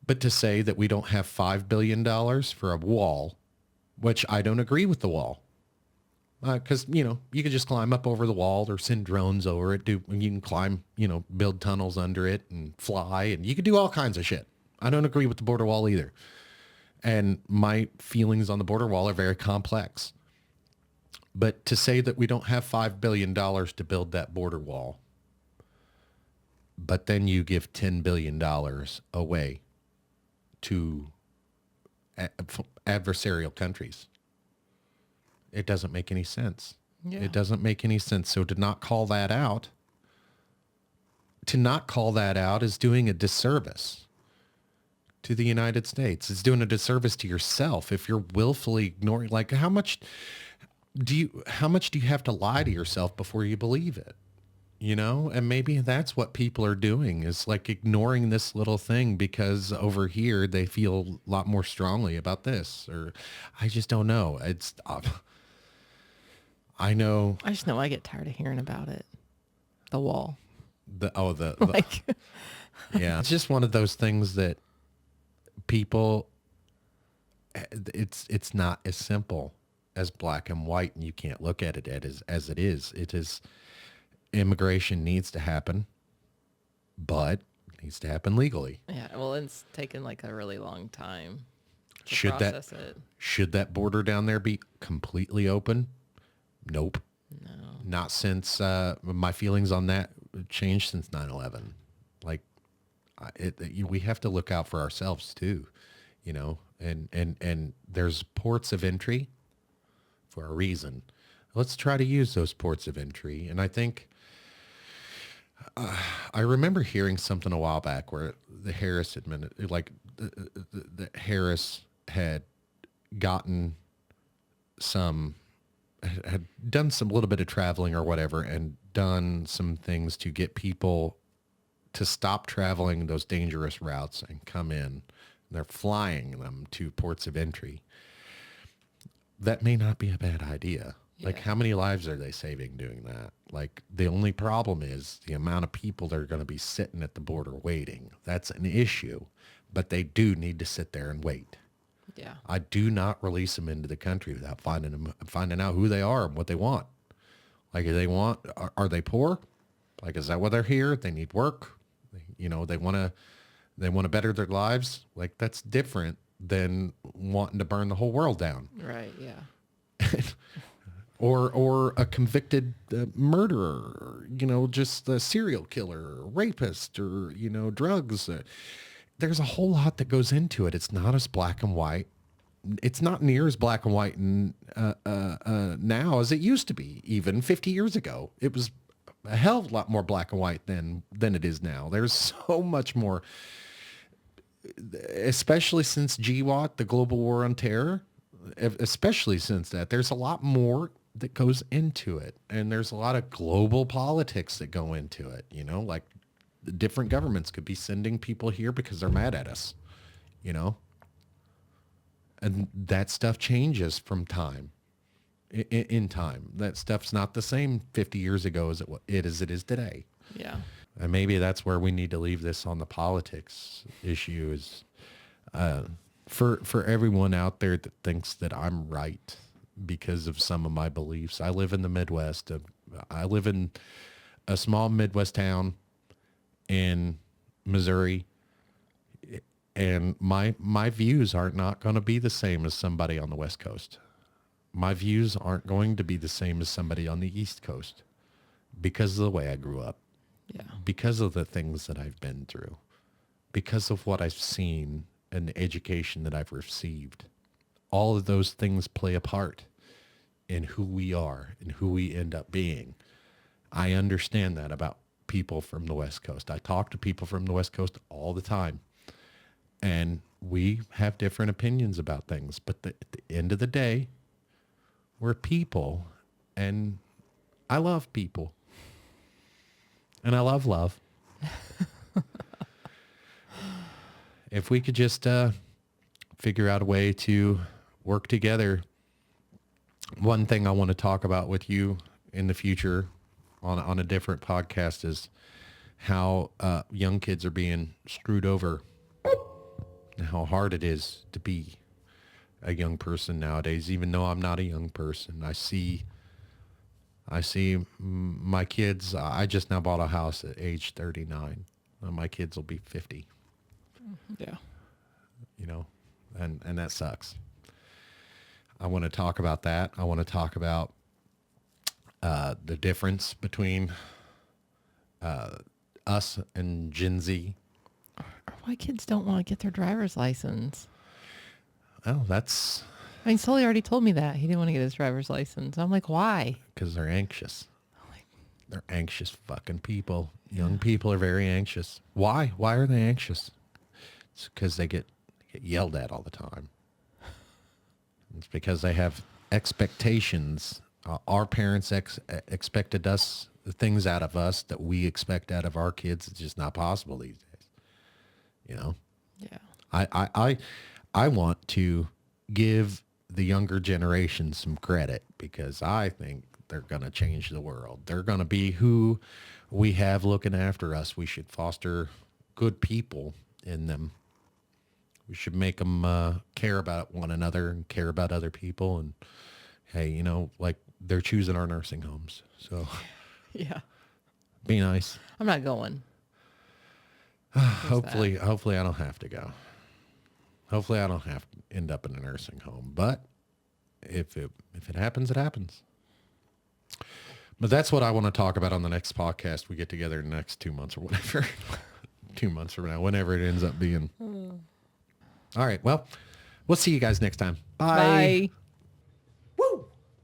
But to say that we don't have $5 billion for a wall, which I don't agree with the wall. Because, you could just climb up over the wall or send drones over it. You can climb, build tunnels under it and fly, and you could do all kinds of shit. I don't agree with the border wall either. And my feelings on the border wall are very complex. But to say that we don't have $5 billion to build that border wall, but then you give $10 billion away to adversarial countries, it doesn't make any sense. Yeah. It doesn't make any sense. So to not call that out is doing a disservice to the United States. It's doing a disservice to yourself if you're willfully ignoring. Like, how much do you have to lie to yourself before you believe it? And maybe that's what people are doing, is like ignoring this little thing because over here they feel a lot more strongly about this, or I just don't know. I know I just know I get tired of hearing about it. The wall. the Like, yeah, it's just one of those things that people, it's not as simple as black and white, and you can't look at it as it is. It is, immigration needs to happen, but it needs to happen legally. yeah, well, it's taken like a really long time to Should that process it. should that border down there be completely open? Nope. No. Not since my feelings on that changed since 9/11. Like, we have to look out for ourselves too, and there's ports of entry for a reason. Let's try to use those ports of entry. And I think I remember hearing something a while back where the Harris the Harris had gotten had done some little bit of traveling or whatever, and done some things to get people to stop traveling those dangerous routes and come in. They're flying them to ports of entry. That may not be a bad idea. Like, Yeah. how many lives are they saving doing that? Like, the only problem is the amount of people that are going to be sitting at the border waiting. That's an issue, but they do need to sit there and wait. Yeah. I do not release them into the country without finding out who they are and what they want. Like, are they poor? Like, is that why they're here? They need work. They want to better their lives. Like, that's different than wanting to burn the whole world down. Right. Yeah. Or a convicted murderer, just a serial killer, or rapist, or, drugs. there's a whole lot that goes into it. It's not as black and white. It's not near as black and white now as it used to be. Even 50 years ago, it was a hell of a lot more black and white than it is now. There's so much more, especially since GWOT, the Global War on Terror. Especially since that, there's a lot more that goes into it, and there's a lot of global politics that go into it. You know, like the different governments could be sending people here because they're mad at us. You know, and that stuff changes from time. In time, that stuff's not the same 50 years ago as it is today. Yeah. And maybe that's where we need to leave this on the politics issue is for everyone out there that thinks that I'm right because of some of my beliefs. I live in the Midwest. I live in a small Midwest town in Missouri, and my views are not going to be the same as somebody on the West Coast. My views aren't going to be the same as somebody on the East Coast because of the way I grew up, Yeah. because of the things that I've been through, because of what I've seen and the education that I've received. All of those things play a part in who we are and who we end up being. I understand that about people from the West Coast. I talk to people from the West Coast all the time, and we have different opinions about things. But at the end of the day, we're people, and I love people, and I love love. If we could just figure out a way to work together. One thing I want to talk about with you in the future on a different podcast is how young kids are being screwed over and how hard it is to be a young person nowadays. Even though I'm not a young person, I see my kids. I just now bought a house at age 39. My kids will be 50. Yeah. You know, and that sucks. I want to talk about that. I want to talk about the difference between us and Gen Z. Or why kids don't want to get their driver's license. Oh, that's I mean, Sully already told me that. He didn't want to get his driver's license. I'm like, why? because they're anxious. I'm like, They're anxious fucking people. Young people are very anxious. Why? Why are they anxious? It's because they get yelled at all the time. It's because they have expectations. Our parents expected us things out of us that we expect out of our kids. It's just not possible these days. You know, yeah. I want to give the younger generation some credit because I think they're going to change the world. They're going to be who we have looking after us. We should foster good people in them. We should make them care about one another and care about other people. And hey, you know, like they're choosing our nursing homes. So Yeah. be nice. I'm not going. Hopefully I don't have to go. Hopefully I don't have to end up in a nursing home. But if it happens, it happens. But that's what I want to talk about on the next podcast. We get together in the next 2 months or whatever. 2 months from now, whenever it ends up being. All right. Well, we'll see you guys next time. Bye. Bye.